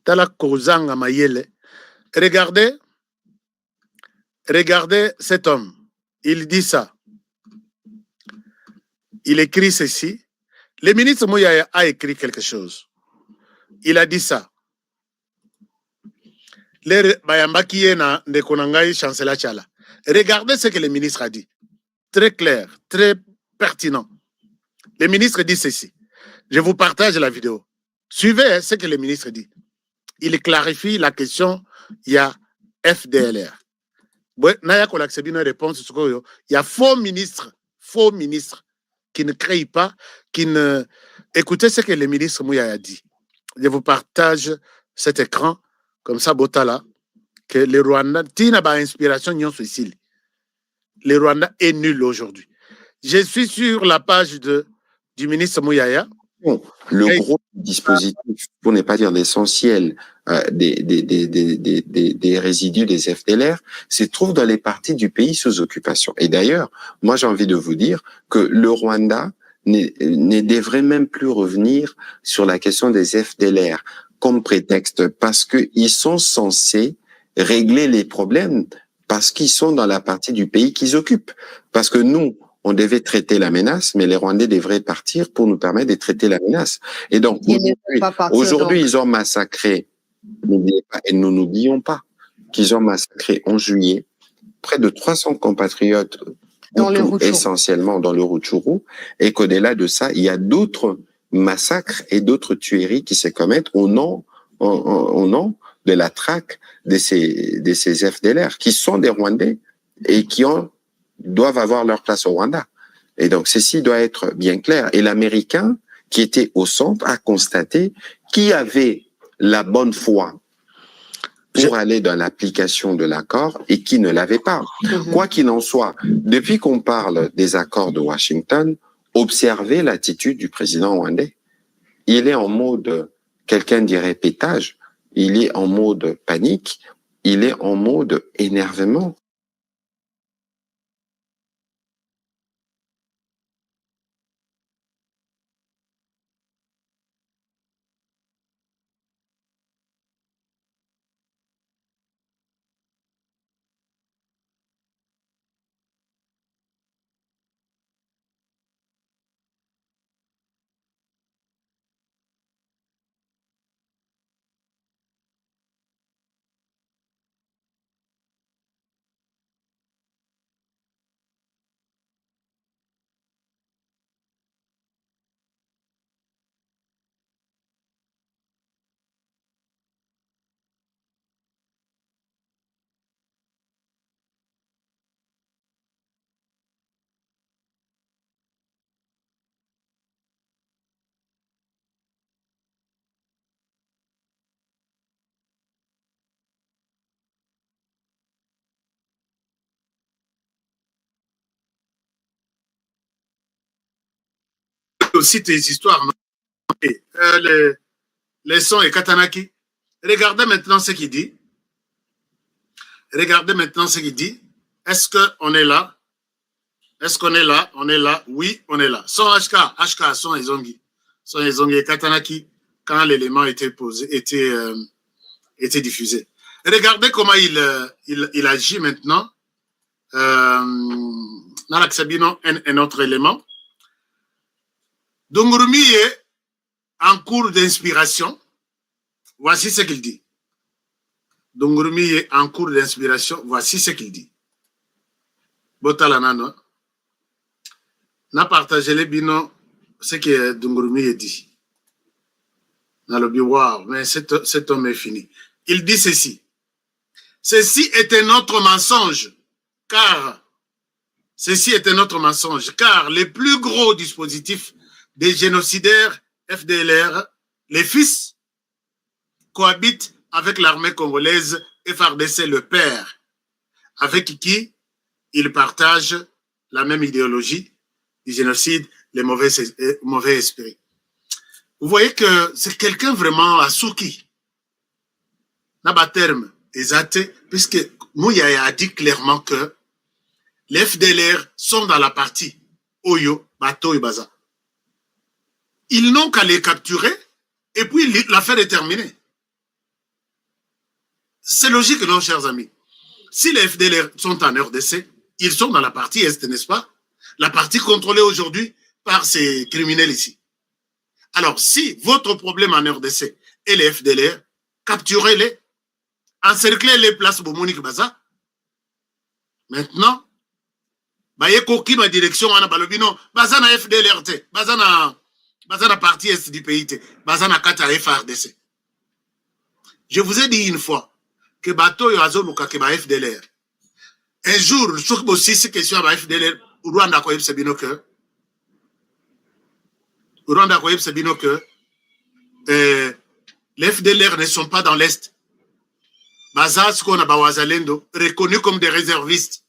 Tala Kozanga Mayele. Regardez cet homme. Il dit ça. Il écrit ceci. Le ministre Mouyaya a écrit quelque chose. Il a dit ça. Regardez ce que le ministre a dit. Très clair, très pertinent. Le ministre dit ceci. Je vous partage la vidéo. Suivez ce que le ministre dit. Il clarifie la question. Il y a FDLR. Il y a faux ministres qui ne créent pas, qui ne... Écoutez ce que le ministre Mouyaya a dit. Je vous partage cet écran, comme ça, Botala, que le Rwanda, Tina ba inspiration nyon ici. Le Rwanda est nul aujourd'hui. Je suis sur la page du ministre Mouyaya. Bon, le gros dispositif, pour ne pas dire l'essentiel, des résidus des FDLR, se trouve dans les parties du pays sous occupation. Et d'ailleurs, moi j'ai envie de vous dire que le Rwanda ne devrait même plus revenir sur la question des FDLR comme prétexte, parce qu'ils sont censés régler les problèmes parce qu'ils sont dans la partie du pays qu'ils occupent. Parce que nous, on devait traiter la menace, mais les Rwandais devraient partir pour nous permettre de traiter la menace. Et donc, aujourd'hui, ils ont massacré, et nous n'oublions pas qu'ils ont massacré en juillet près de 300 compatriotes, essentiellement dans le Rutshuru, et qu'au-delà de ça, il y a d'autres massacres et d'autres tueries qui se commettent au nom de la traque de ces FDLR, qui sont des Rwandais et qui doivent avoir leur place au Rwanda. Et donc, ceci doit être bien clair. Et l'Américain, qui était au centre, a constaté qui avait la bonne foi pour aller dans l'application de l'accord et qui ne l'avait pas. Quoi qu'il en soit, depuis qu'on parle des accords de Washington, observez l'attitude du président rwandais. Il est en mode, quelqu'un dirait pétage, il est en mode panique, il est en mode énervement. Aussi tes histoires, les sons et Katanaki. Regardez maintenant ce qu'il dit. Regardez maintenant ce qu'il dit. Est-ce qu'on est là? Est-ce qu'on est là? On est là. Oui, on est là. Son HK, son Ezongi. Son Ezongi et Katanaki, quand l'élément était posé, était diffusé. Regardez comment il agit maintenant. Dans l'Axabino, un autre élément. Dungurumi est en cours d'inspiration. Voici ce qu'il dit. Dungurumi est en cours d'inspiration. Voici ce qu'il dit. Botalanano. N'a partagé les bino ce que Dungurumi dit. N'a le wow, mais cet homme est fini. Il dit ceci. Ceci est un autre mensonge, car les plus gros dispositifs des génocidaires FDLR, les fils, cohabitent avec l'armée congolaise FARDC, le père, avec qui ils partagent la même idéologie du génocide, les mauvais esprits. Vous voyez que c'est quelqu'un vraiment à Souki. N'a pas terme exact, puisque Mouyaya a dit clairement que les FDLR sont dans la partie Oyo, Bato et Baza. Ils n'ont qu'à les capturer et puis l'affaire est terminée. C'est logique, non, chers amis. Si les FDLR sont en RDC, ils sont dans la partie Est, n'est-ce pas? La partie contrôlée aujourd'hui par ces criminels ici. Alors, si votre problème en RDC est les FDLR, capturez-les, encerclez les places Bomonik Baza. Maintenant, baye koki ma direction ana balobino, Baza na FDLR te, Baza na partie Est du pays te, Baza na kata FARDC. Je vous ai dit une fois que bateau yo azoluka ke ba FDLR. Un jour, je trouve aussi ces questions à FDLR, Rwanda ko yebse bino que les FDLR ne sont pas dans l'Est. Baza, ce qu'on a Bawazalendo, reconnus comme des réservistes.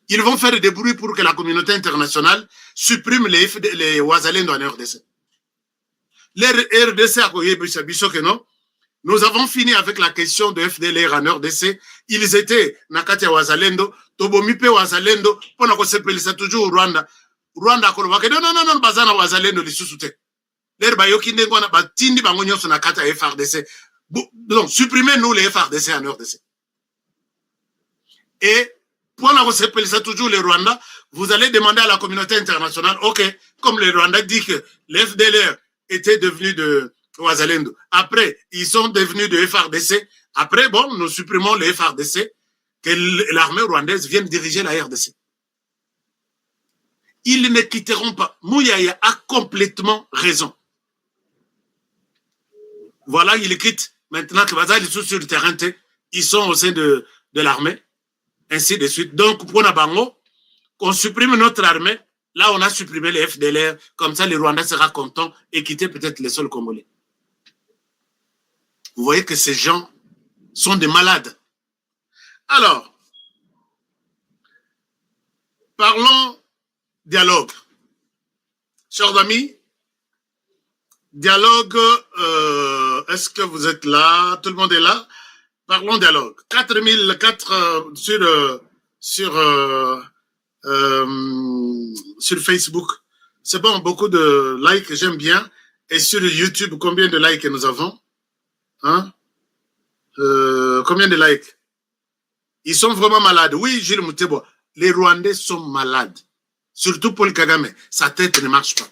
Ils vont faire des bruits pour que la communauté internationale supprime les Wazalendo en RDC. Les RDC a que non. Nous avons fini avec la question de FDLR en RDC. Ils étaient Nakatia Wazalendo, Tobomipe Wazalendo, pendant qu'on s'appelle toujours Rwanda. Rwanda, non, Bazana Wazalendo, les sous-soutés. Les Bayoki Ndengwana, Batindi Bangonyo, Nakatia FRDC. Donc, supprimez-nous les FRDC en RDC. Et, pendant qu'on s'appelle toujours les Rwanda, vous allez demander à la communauté internationale, ok, comme le Rwanda dit que les FDLR étaient devenus de Wazalendo. Après, ils sont devenus de FRDC. Après, bon, nous supprimons les FRDC, que l'armée rwandaise vienne diriger la RDC. Ils ne quitteront pas. Mouyaya a complètement raison. Voilà, ils quittent. Maintenant que Bazal, ils sont sur le terrain, ils sont au sein de l'armée, ainsi de suite. Donc, pour Nabango, on supprime notre armée. Là, on a supprimé les FDLR. Comme ça, les Rwandais sera content et quitter peut-être les sols congolais. Vous voyez que ces gens sont des malades. Alors, parlons dialogue. Chers amis, dialogue, est-ce que vous êtes là? Tout le monde est là? Parlons dialogue. 4004 sur Facebook. C'est bon, beaucoup de likes, j'aime bien. Et sur YouTube, combien de likes nous avons? Hein? Combien de likes? Ils sont vraiment malades. Oui, Gilles Moutebo, les Rwandais sont malades. Surtout Paul Kagame. Sa tête ne marche pas.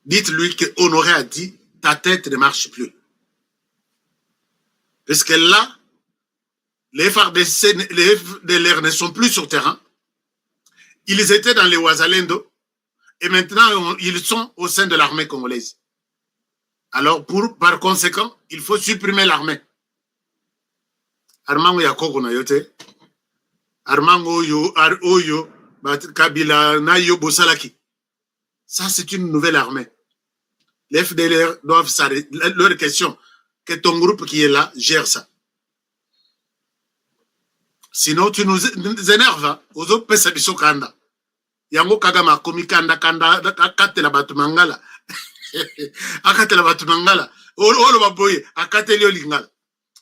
Dites-lui que Honoré a dit, ta tête ne marche plus. Parce que là, les FARDC, les FDLR ne sont plus sur terrain. Ils étaient dans les Ouazalendo et maintenant ils sont au sein de l'armée congolaise. Alors, par conséquent, il faut supprimer l'armée. Armango Yakoko na yote. Armango Oyo, Kabila Nayo Bosalaki. Ça, c'est une nouvelle armée. Les FDLR doivent s'arrêter. Leur question, que ton groupe qui est là gère ça. Sinon, tu nous énerves. Aux autres, pesa biso kanda. Yango Kagama, komi kanda, akate la batumangala. Akate la batumangala. Olo baboye, akate lio lingala.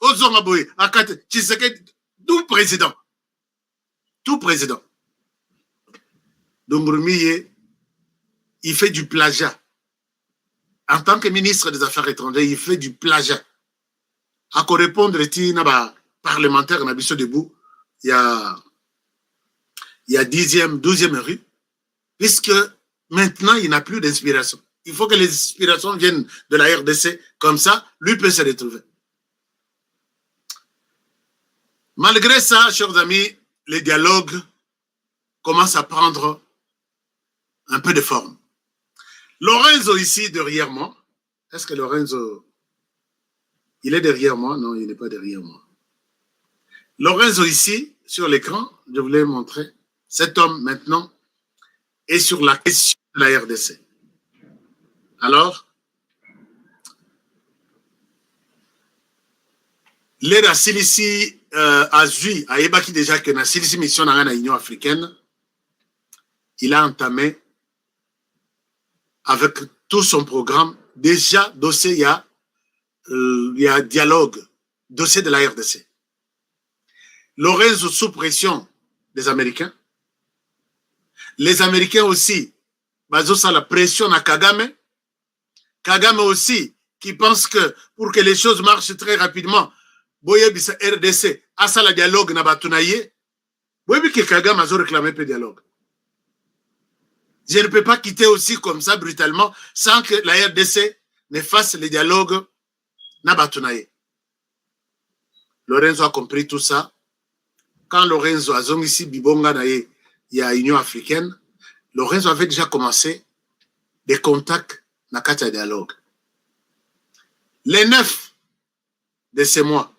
Ozonga boye, akate, Tshisekedi, tout président. Tout président. Dombrumie, il fait du plagiat. En tant que ministre des Affaires étrangères, il fait du plagiat. À correspondre, parlementaire, on a vu debout, il y a 10e, 12e rue, puisque maintenant, il n'a plus d'inspiration. Il faut que les inspirations viennent de la RDC, comme ça, lui peut se retrouver. Malgré ça, chers amis, les dialogues commencent à prendre un peu de forme. Lorenzo ici, derrière moi. Est-ce que Lorenzo, il est derrière moi? Non, il n'est pas derrière moi. Lorenzo ici, sur l'écran, je voulais montrer, cet homme maintenant est sur la question de la RDC. Alors, l'aide à Silisi Azui, à Ebaki déjà que na Silisi mission dans l'Union africaine, il a entamé avec tout son programme, déjà dossier, il y a dialogue, dossier de la RDC. Lorenzo sous pression des Américains. Les Américains aussi, ça la pression à Kagame. Kagame aussi, qui pense que pour que les choses marchent très rapidement, Boyebisa RDC, à ça la dialogue na batunaye, Boyebi que Kagame a réclamé peu dialogue. Je ne peux pas quitter aussi comme ça brutalement sans que la RDC ne fasse le dialogue na batunaye. Lorenzo a compris tout ça. Quand Lorenzo a zong ici Bibonga naye, il y a Union africaine, Lorenzo avait déjà commencé des contacts na kata dialogue. Les 9 de ces mois,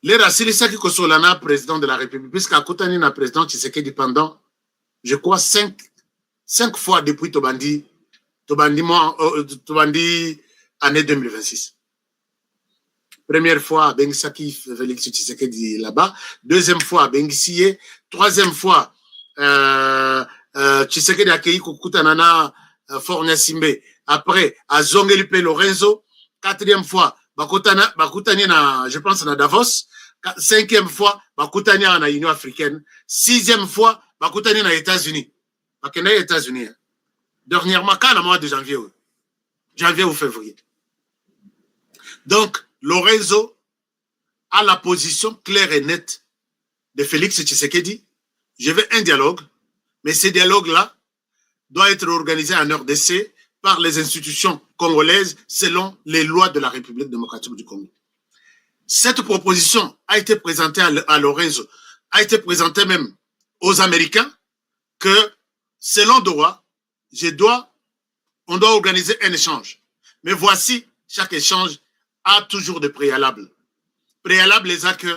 les Rassilisa qui Kosolana, président de la République, puisqu'à Koutani na président Tshisekedi pendant, je crois, 5 fois depuis Tobandi année 2026. Première fois, Bengisaki Félix Tshisekedi là-bas. Deuxième fois, Bengisie. Troisième fois, Tshisekedi accueilli Kukutanana Fornia Simbe. Après, à Zongelipe Lorenzo. Quatrième fois, Bakutani na, je pense, na Davos. Cinquième fois, Bakutani na Union africaine. Sixième fois, Bakutani na États-Unis. Bakutani na États-Unis. Dernièrement, quand le mois de janvier ou février. Donc, Lorenzo a la position claire et nette de Félix Tshisekedi. je veux un dialogue, mais ce dialogue-là doit être organisé en RDC par les institutions congolaises selon les lois de la République démocratique du Congo. Cette proposition a été présentée à Lorenzo, a été présentée même aux Américains que selon Doha, on doit organiser un échange. Mais voici, chaque échange a toujours des préalables. Préalables, les actes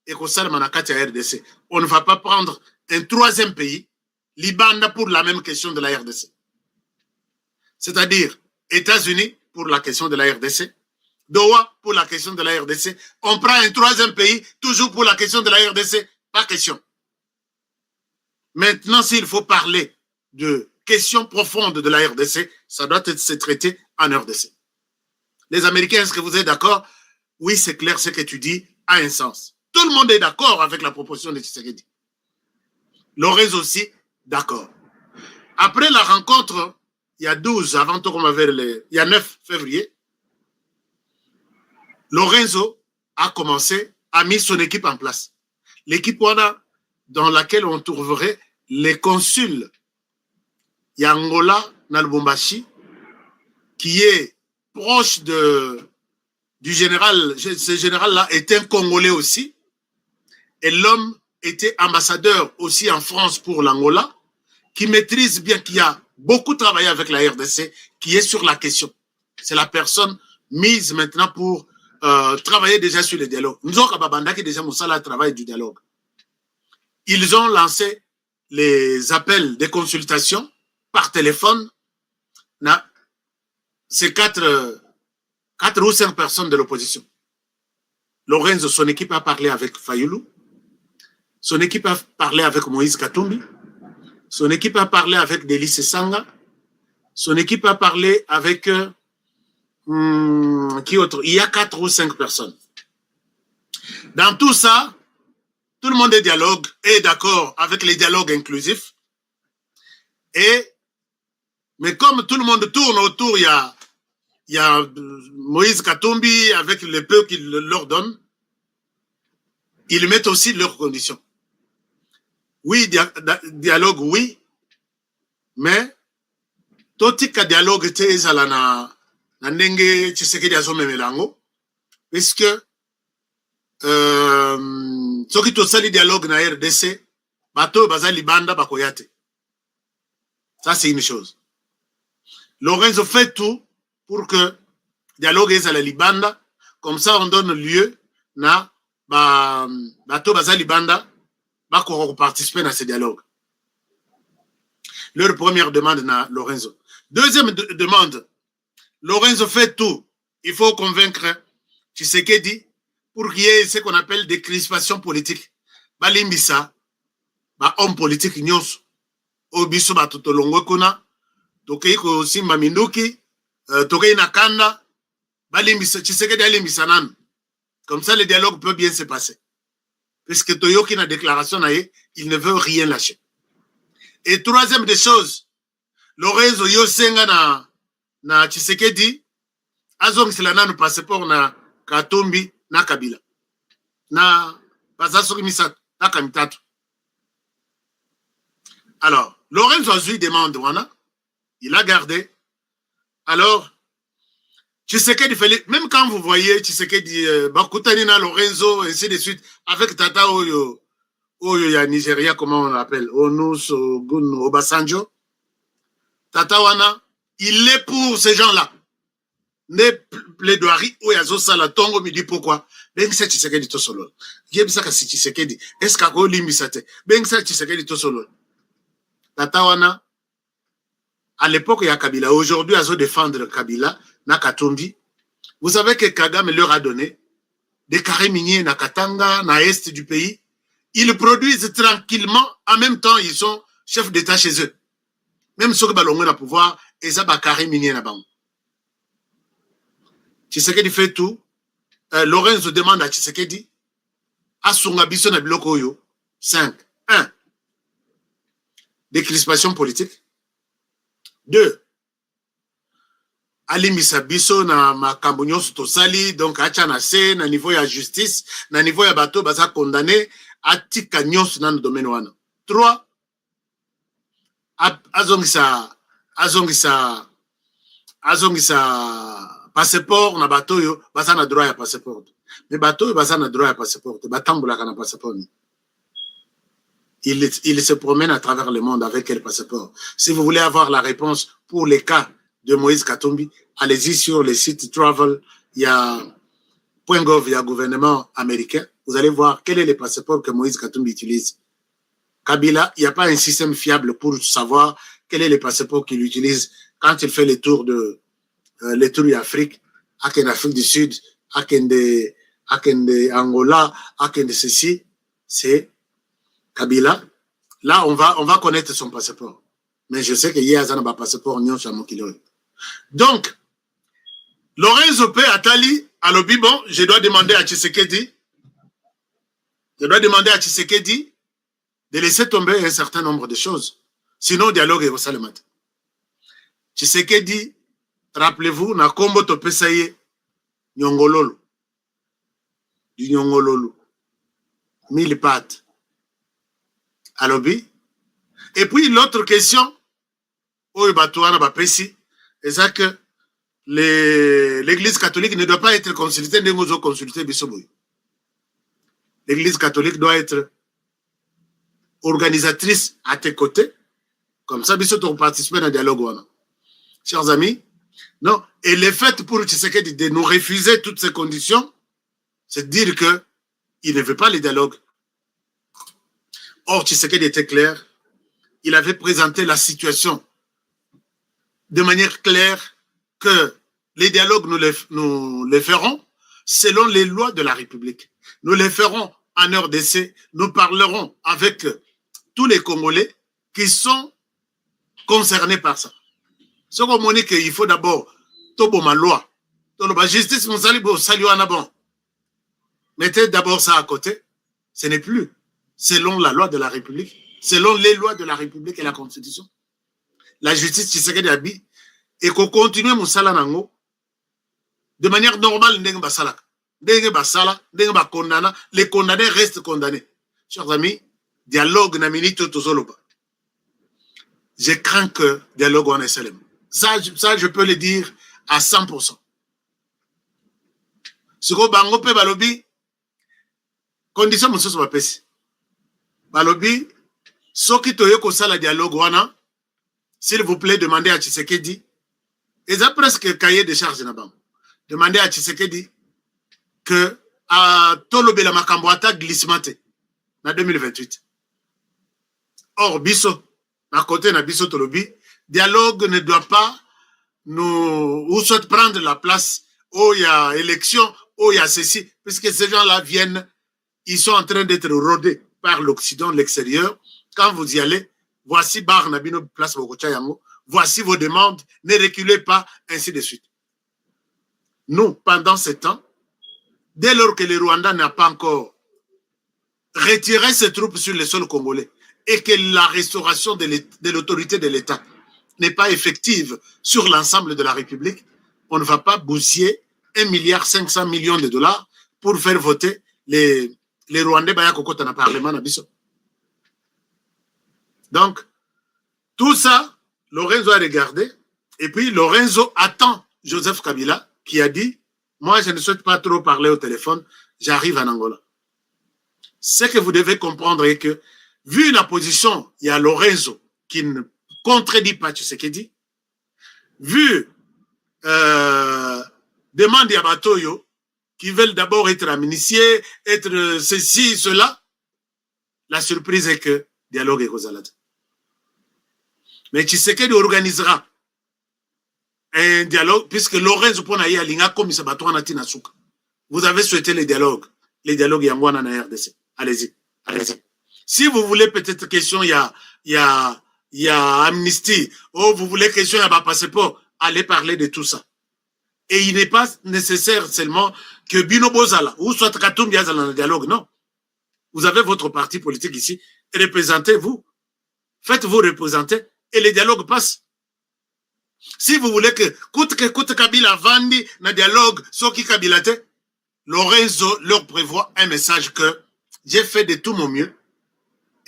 écossais manakati à RDC. On ne va pas prendre un troisième pays, Liban, pour la même question de la RDC. C'est-à-dire États-Unis pour la question de la RDC, Doha pour la question de la RDC. On prend un troisième pays, toujours pour la question de la RDC. Pas question. Maintenant, s'il faut parler de questions profondes de la RDC, ça doit être se traiter en RDC. Les Américains, est-ce que vous êtes d'accord? Oui, c'est clair, ce que tu dis a un sens. Tout le monde est d'accord avec la proposition de Tshisekedi. Lorenzo aussi, d'accord. Après la rencontre, il y a 12, avant tout, il y a 9 février, Lorenzo a mis son équipe en place. L'équipe dans laquelle on trouverait les consuls. Il y a Angola, Nalbombashi, qui est proche du général. Ce général-là est un Congolais aussi. Et l'homme était ambassadeur aussi en France pour l'Angola, qui maîtrise bien, qui a beaucoup travaillé avec la RDC, qui est sur la question. C'est la personne mise maintenant pour travailler déjà sur le dialogue. Nous avons déjà le travail du dialogue. Ils ont lancé les appels de consultation par téléphone. C'est 4 ou 5 personnes de l'opposition. Lorenzo, son équipe a parlé avec Fayoulou. Son équipe a parlé avec Moïse Katumbi. Son équipe a parlé avec Délice Sanga. Son équipe a parlé avec... qui autre? Il y a 4 ou 5 personnes. Dans tout ça, tout le monde est d'accord avec les dialogues inclusifs. Mais comme tout le monde tourne autour, il y a Moïse Katumbi avec le peu qu'il leur donne. Ils mettent aussi leurs conditions. Oui, dialogue, oui. Mais, totika dialogue te ezala na ndenge Tshisekedi azomemelango. Puisque, soki tosali dialogue na RDC, bato baza libanda bakoyate. Ça, c'est une chose. Lorenzo fait tout pour que dialogue ezala libanda. Comme ça, on donne lieu na bato baza libanda bako participer à ce dialogue. Leur première demande na Lorenzo. Deuxième demande, Lorenzo fait tout. Il faut convaincre Tshisekedi pour qu'il y ait ce qu'on appelle des crispations politiques. Balimbisa, homme politique nyonso. Obiso batutolongwe kuna, tokei ko simba minduki, tokei nakanda, balimbisa Tshisekedi alimbisa nanu. Comme ça, le dialogue peut bien se passer. Puisque Toyoki na déclaration, il ne veut rien lâcher. Et troisième des choses, Lorenzo Yosenga na Tshisekedi, azong sila nanu passeport na Katumbi na Kabila. Na Bazasoki Misat, na Kamitatu. Alors, Lorenzo Azui demande, wana, il a gardé. Alors, Tshisekedi fait, même quand vous voyez Tshisekedi, Bakutanina, Lorenzo, ainsi de suite, avec Tata Oyo ya Nigeria, comment on l'appelle, Onus, Ogun, Obasanjo, Tata Wana, il est pour ces gens-là. Ne plaidoirie, Oyazo Sala, Tongo me dit pourquoi. Ben sa Tshisekedi to solo. Yebisaka si Tshisekedi. Est-ce qu'à Limbisate? Ben sa Tshisekedi to solo. Tata Wana, à l'époque, il y a Kabila. Aujourd'hui, à défendre Kabila, na Katumbi. Vous savez que Kagame leur a donné des carrés miniers na Katanga, na est du pays. Ils produisent tranquillement. En même temps, ils sont chefs d'État chez eux. Même ceux qui ont le pouvoir, ils ont des carrés miniers na bas. Tshisekedi fait tout. Lorenzo demande à Tshisekedi à son ambition na biloko oyo. 5. 1. Décrispation politique. 2. Alimbisa biso na makambo nyonso tosali, donc acha na se na niveau ya justice, na niveau ya bato baza condamné, atika nyonso na domaine wana. 3, azongisa passeport na bato yo baza na droit ya passeport. Mais bato yo baza na droit ya passeport, batambolaka na passeport. Il se promène à travers le monde avec quel passeport? Si vous voulez avoir la réponse pour les cas de Moïse Katumbi, allez-y sur le site Travel, il y a .gov, il y a gouvernement américain. Vous allez voir quel est le passeport que Moïse Katumbi utilise. Kabila, il n'y a pas un système fiable pour savoir quel est le passeport qu'il utilise quand il fait les tours de l'Afrique, à l'Afrique du Sud, à Angola, à ceci. C'est Kabila. Là, on va connaître son passeport. Mais je sais qu'il y a un passeport non chamon qui l'aurait. Donc, Lorenzo P. Atali, à l'obi, bon, je dois demander à Tshisekedi de laisser tomber un certain nombre de choses. Sinon, dialogue est au Salamat. Tshisekedi, rappelez-vous, na kombo topesaye Nyongololo. Du Nyongololo. 1000 pattes. À l'obi. Et puis, l'autre question, c'est que l'Église catholique ne doit pas être consultée, l'Église catholique doit être organisatrice à tes côtés. Comme ça, biso tu participer dans le dialogue. Chers amis, non. Et le fait pour Tshisekedi de nous refuser toutes ces conditions, c'est dire qu'il ne veut pas le dialogue. Or, Tshisekedi était clair. Il avait présenté la situation de manière claire que les dialogues, nous les ferons selon les lois de la République. Nous les ferons en RDC. Nous parlerons avec tous les Congolais qui sont concernés par ça. Ce qu'on dit qu'il faut d'abord tobo ma loi. La justice, nous saluons bon. Mettez d'abord ça à côté. Ce n'est plus selon la loi de la République, selon les lois de la République et la Constitution. La justice, Tshisekedi Abi, et qu'on continue Moussala Nango de manière normale, les condamnés restent condamnés. Chers amis, dialogue na minute tozoloba. Je crains que dialogue en SLM. Ça, je peux le dire à 100%. Ce que bango pe balobi, condition mosusu bapesi. Balobi, soki toye ko sala dialogue wana, s'il vous plaît, demandez à Tshisekedi. Et ça presque cahier de charge na bango. Demandez à Tshisekedi que à Tolobela Makambo ata glissement en 2028. Or, biso, à côté de biso Tolobi, dialogue ne doit pas ou soit prendre la place où il y a élection, où il y a ceci, puisque ces gens-là viennent, ils sont en train d'être rodés par l'Occident, l'extérieur. Quand vous y allez, voici Bar Nabino Place Bogocha Yango, voici vos demandes, ne reculez pas, ainsi de suite. Nous, pendant ce temps, dès lors que le Rwanda n'a pas encore retiré ses troupes sur le sol congolais et que la restauration de l'autorité de l'État n'est pas effective sur l'ensemble de la République, on ne va pas bousiller 1,5 milliard de dollars pour faire voter les Rwandais baya kokota na parlement na biso. Donc, tout ça, Lorenzo a regardé, et puis Lorenzo attend Joseph Kabila, qui a dit, moi je ne souhaite pas trop parler au téléphone, j'arrive en Angola. Ce que vous devez comprendre est que, vu la position, il y a Lorenzo qui ne contredit pas Tshisekedi, vu demande à Batoyo, qui veulent d'abord être amnistiés, être ceci, cela, la surprise est que dialogue est Rosalade. Mais Tshisekedi organisera un dialogue, puisque Lorenzo Ponaïa Linga comme ça Tina Souka. Vous avez souhaité les dialogues Yangwana na RDC. Allez-y, allez-y. Si vous voulez peut-être question, il y a amnistie, ou vous voulez question, il y a passeport, allez parler de tout ça. Et il n'est pas nécessaire seulement que Bino Bozala, ou soit Katumbi Azala dans le dialogue, non. Vous avez votre parti politique ici, représentez-vous. Faites-vous représenter, et les dialogues passent. Si vous voulez que Koute Kabila Vandi na dialogue, Soki Kabila te, Lorenzo leur prévoit un message que j'ai fait de tout mon mieux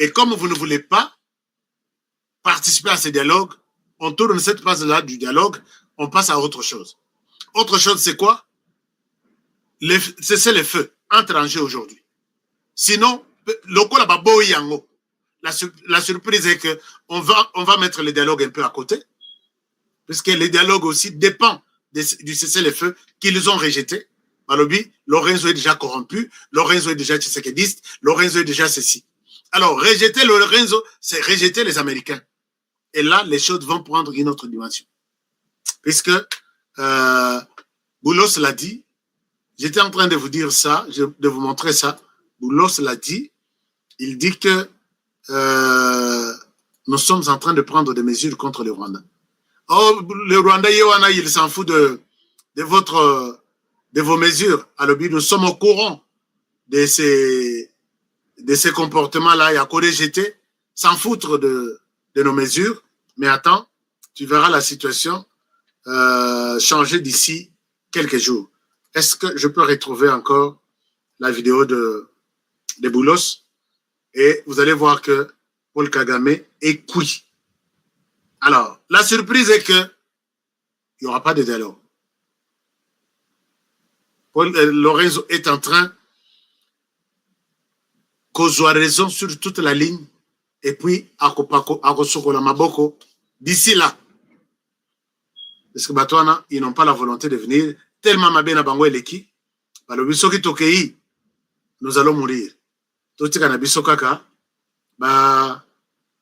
Et comme vous ne voulez pas participer à ce dialogue, on tourne cette phase-là du dialogue, on passe à autre chose. Autre chose, c'est quoi? Cesser les feux entre Angers aujourd'hui. Sinon, la surprise est que on va mettre le dialogue un peu à côté, puisque le dialogue aussi dépend du cessez-le-feu qu'ils ont rejeté. Malobi, Lorenzo est déjà corrompu, Lorenzo est déjà tshisekidiste, Lorenzo est déjà ceci. Alors, rejeter Lorenzo, c'est rejeter les Américains. Et là, les choses vont prendre une autre dimension. Puisque Boulos l'a dit, j'étais en train de vous dire ça, de vous montrer ça. Boulos l'a dit, il dit que nous sommes en train de prendre des mesures contre le Rwanda. Oh, le Rwanda, il s'en fout de vos mesures. Alors, nous sommes au courant de ces comportements-là. Il y a qu'à rejeter, s'en foutre de nos mesures. Mais attends, tu verras la situation changer d'ici quelques jours. Est-ce que je peux retrouver encore la vidéo de Boulos? Et vous allez voir que Paul Kagame est cuit. Alors, la surprise est que il n'y aura pas de dialogue. Lorenzo est en train qu'on raison sur toute la ligne et puis à Maboko d'ici là. Parce que Batouana, ils n'ont pas la volonté de venir tellement Mabena Bango et Leki. Nous allons mourir. Tout ce kaka,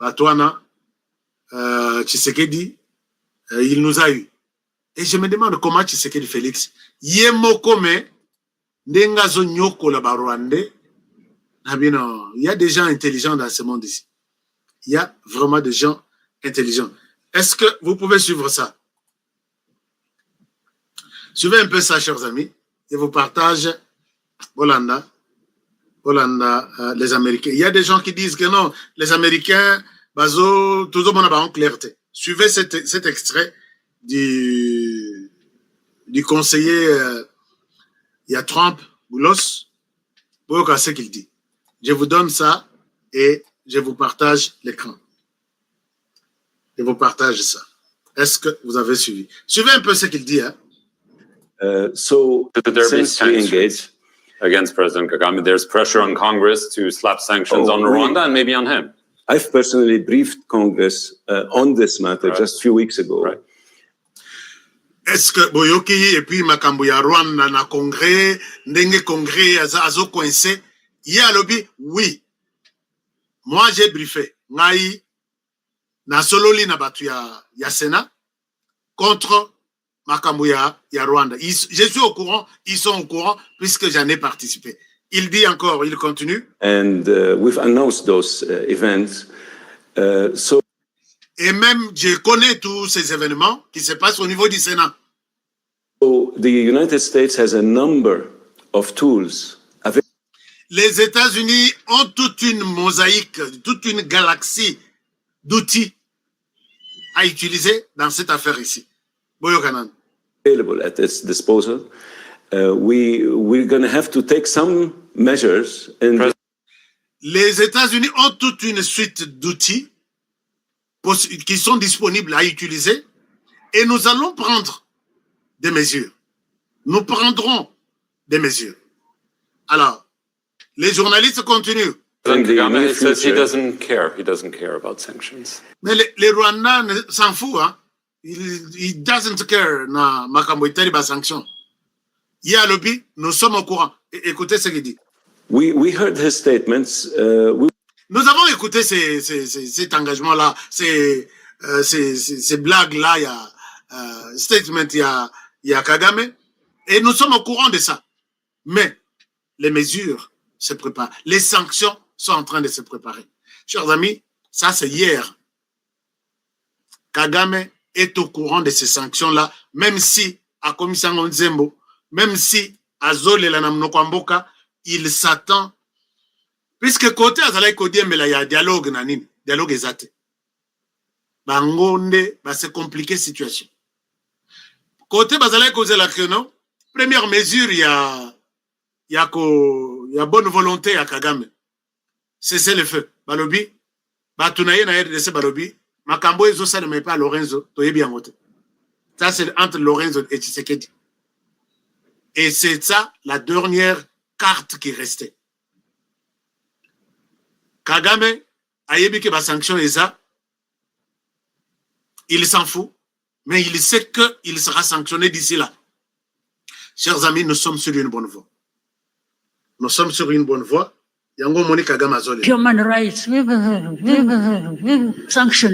Batouana, Tshisekedi, il nous a eu. Et je me demande comment Tshisekedi Félix, Yemokome, Nengazo Nyoko la Barwande, il y a des gens intelligents dans ce monde ici. Il y a vraiment des gens intelligents. Est-ce que vous pouvez suivre ça? Suivez un peu ça, chers amis. Je vous partage Hollanda, les Américains. Il y a des gens qui disent que non, les Américains, bazo, tout le monde a en clarté. Suivez cet extrait du conseiller, il y a Trump, Boulos, pour voir ce qu'il dit. Je vous donne ça et je vous partage l'écran. Je vous partage ça. Est-ce que vous avez suivi? Suivez un peu ce qu'il dit. Hein? So since we engage against President Kagame, there's pressure on Congress to slap sanctions on Rwanda and maybe on him. I've personally briefed Congress on this matter just a few weeks ago. Right. Est-ce que Boyoki et puis Makambo ya Rwanda na Congrès, ndenge Congrès azo coincé, y a lobby? Oui. Moi j'ai briefé. Ngai na sololi na batu ya Sénat contre Makambo ya Rwanda. Je suis au courant, ils sont au courant puisque j'en ai participé. Il dit encore, il continue. And we've announced those events. Et même, je connais tous ces événements qui se passent au niveau du Sénat. So the United States has a number of tools. Les États-Unis ont toute une mosaïque, toute une galaxie d'outils à utiliser dans cette affaire ici. Boyokanan. Available at its disposal. We're going to have to take some measures. Les États-Unis ont toute une suite d'outils qui sont disponibles à utiliser et nous allons prendre des mesures. Nous prendrons des mesures. Alors, les journalistes continuent. Kagame says he doesn't care. He doesn't care about sanctions. Mais les Rwandais s'en foutent. Hein? Il doesn't care na makambo itali ba sanction. Il y a lobby, nous sommes au courant. Écoutez ce qu'il dit. We heard his statements. Nous avons écouté cet engagement-là, ces blagues-là, il y a statement, il y a Kagame, et nous sommes au courant de ça. Mais les mesures se préparent, les sanctions sont en train de se préparer. Chers amis, ça c'est hier. Kagame est au courant de ces sanctions-là, même si, à Komisango Nzembo, même si, à Zole Lanamnokwamboka, il s'attend. Puisque côté Azalai Kodie, mais là, il y a dialogue, dialogue exact. Bangonde, c'est compliqué situation. Côté Bazalai Kodie, la Keno, première mesure, il y a bonne volonté à Kagame. cessez le feu. Balobi, Batunaye na RDC Balobi, Makambo et Zosa ne met pas Lorenzo, Toyebi Angote. Ça, c'est entre Lorenzo et Tshisekedi. Et c'est ça la dernière carte qui restait. Kagame, Ayebi que ba sanction et ça, il s'en fout, mais il sait qu'il sera sanctionné d'ici là. Chers amis, nous sommes sur une bonne voie. Nous sommes sur une bonne voie. Yango Moni Kagame Azole. Human rights, sanctions,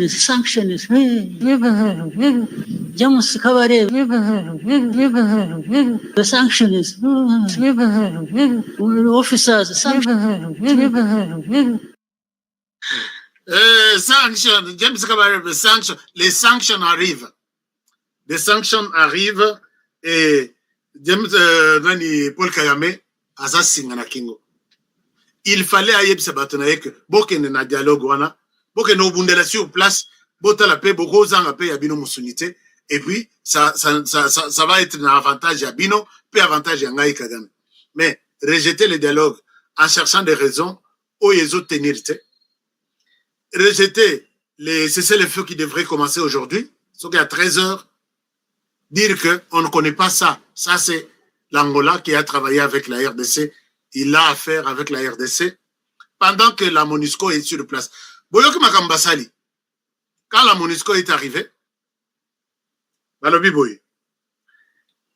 James Kabare, the sanctions, officers, sanctions, James Kabare, les sanctions arrivent. Les sanctions arrivent et James Paul Kagame Azasinga na Kingo. Il fallait aïe se battre avec Bokene na dialogue wana, Bokene obundela sur place, Bota la paix, Boko zanga paix Yabino Musunité, et puis ça va être un avantage Yabino, puis avantage Yangai Kagame. Mais rejeter le dialogue en cherchant des raisons, où ils ont tenir, rejeter c'est le feu qui devrait commencer aujourd'hui, sauf qu'à 13h, dire qu'on ne connaît pas ça. Ça, c'est l'Angola qui a travaillé avec la RDC. Il a affaire avec la RDC pendant que la MONUSCO est sur place. Boyoki Makambasali, quand la MONUSCO est arrivée,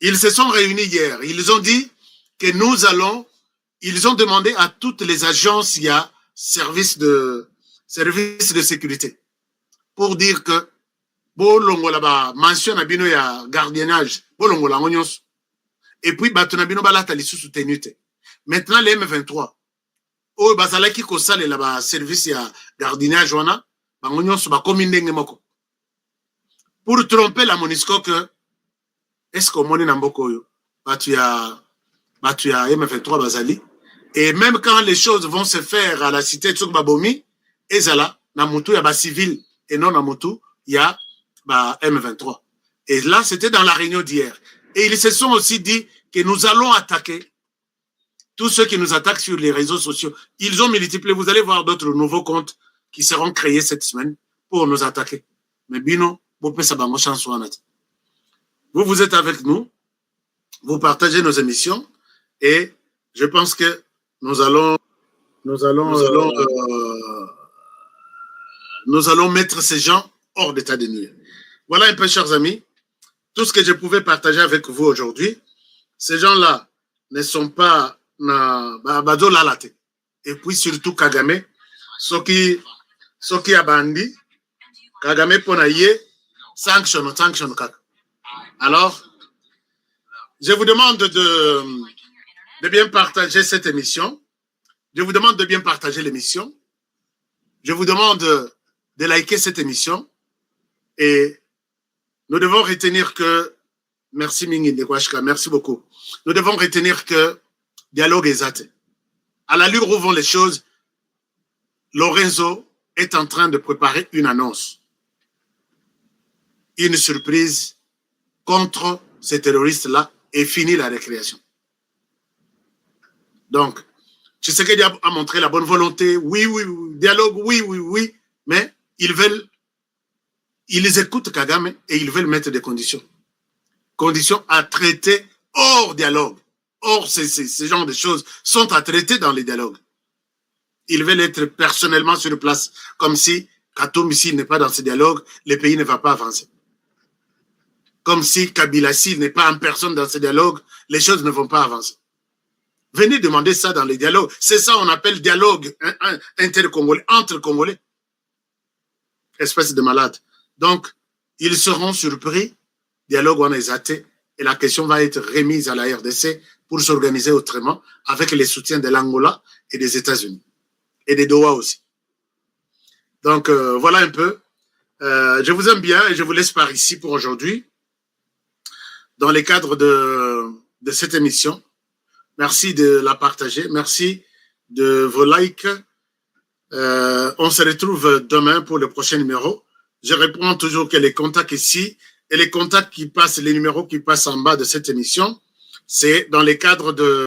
ils se sont réunis hier. Ils ont dit que ils ont demandé à toutes les agences, il y a service de sécurité, pour dire que bolongo là-bas, mention abino ya gardiennage, bolongo la ngonyos. Et puis, batonabino balata li soutenu. Maintenant, les M23, oh, bazala ki ko sale là-bas, service ya gardiennage wana, bangonyos ba komindenge moko. Pour tromper la MONUSCO que, est-ce qu'on moni namboko yo, batu ya M23 bazali. Et même quand les choses vont se faire à la cité de Tsukbabomi, ezala, na mutu ya ba civil, et non na mutu, ya ba M23. Et là, c'était dans la réunion d'hier. Et ils se sont aussi dit que nous allons attaquer tous ceux qui nous attaquent sur les réseaux sociaux. Ils ont multiplié. Vous allez voir d'autres nouveaux comptes qui seront créés cette semaine pour nous attaquer. Mais Bino, vous êtes avec nous. Vous partagez nos émissions. Et je pense que nous allons mettre ces gens hors d'état de nuire. Voilà un peu, chers amis, tout ce que je pouvais partager avec vous aujourd'hui. Ces gens-là ne sont pas Bado Lalate. Et puis surtout Kagame, Soki Abandi, Kagame Ponaye, sanction Kaka. Alors, je vous demande de bien partager cette émission. Je vous demande de bien partager l'émission. Je vous demande de liker cette émission. Et nous devons retenir que, merci Mingi Nekwashka, merci beaucoup. Nous devons retenir que dialogue exact. À l'allure où vont les choses, Lorenzo est en train de préparer une annonce. Une surprise contre ces terroristes-là et finit la récréation. Donc, Tshisekedi a montré la bonne volonté, oui, dialogue, oui, mais ils écoutent Kagame et ils veulent mettre des conditions. Conditions à traiter hors dialogue. Or, ces genres de choses sont à traiter dans les dialogues. Ils veulent être personnellement sur place, comme si Katoum ici n'est pas dans ce dialogue, le pays ne va pas avancer. Comme si Kabila s'il n'est pas en personne dans ce dialogue, les choses ne vont pas avancer. Venez demander ça dans les dialogues. C'est ça on appelle dialogue inter-congolais, entre Congolais. Espèce de malade. Donc, ils seront surpris, dialogue on est athée, et la question va être remise à la RDC pour s'organiser autrement avec les soutiens de l'Angola et des États-Unis. Et des Doha aussi. Donc, voilà un peu. Je vous aime bien et je vous laisse par ici pour aujourd'hui. Dans le cadre de cette émission. Merci de la partager. Merci de vos likes. On se retrouve demain pour le prochain numéro. Je réponds toujours que les contacts ici et les contacts qui passent, les numéros qui passent en bas de cette émission, c'est dans les cadres de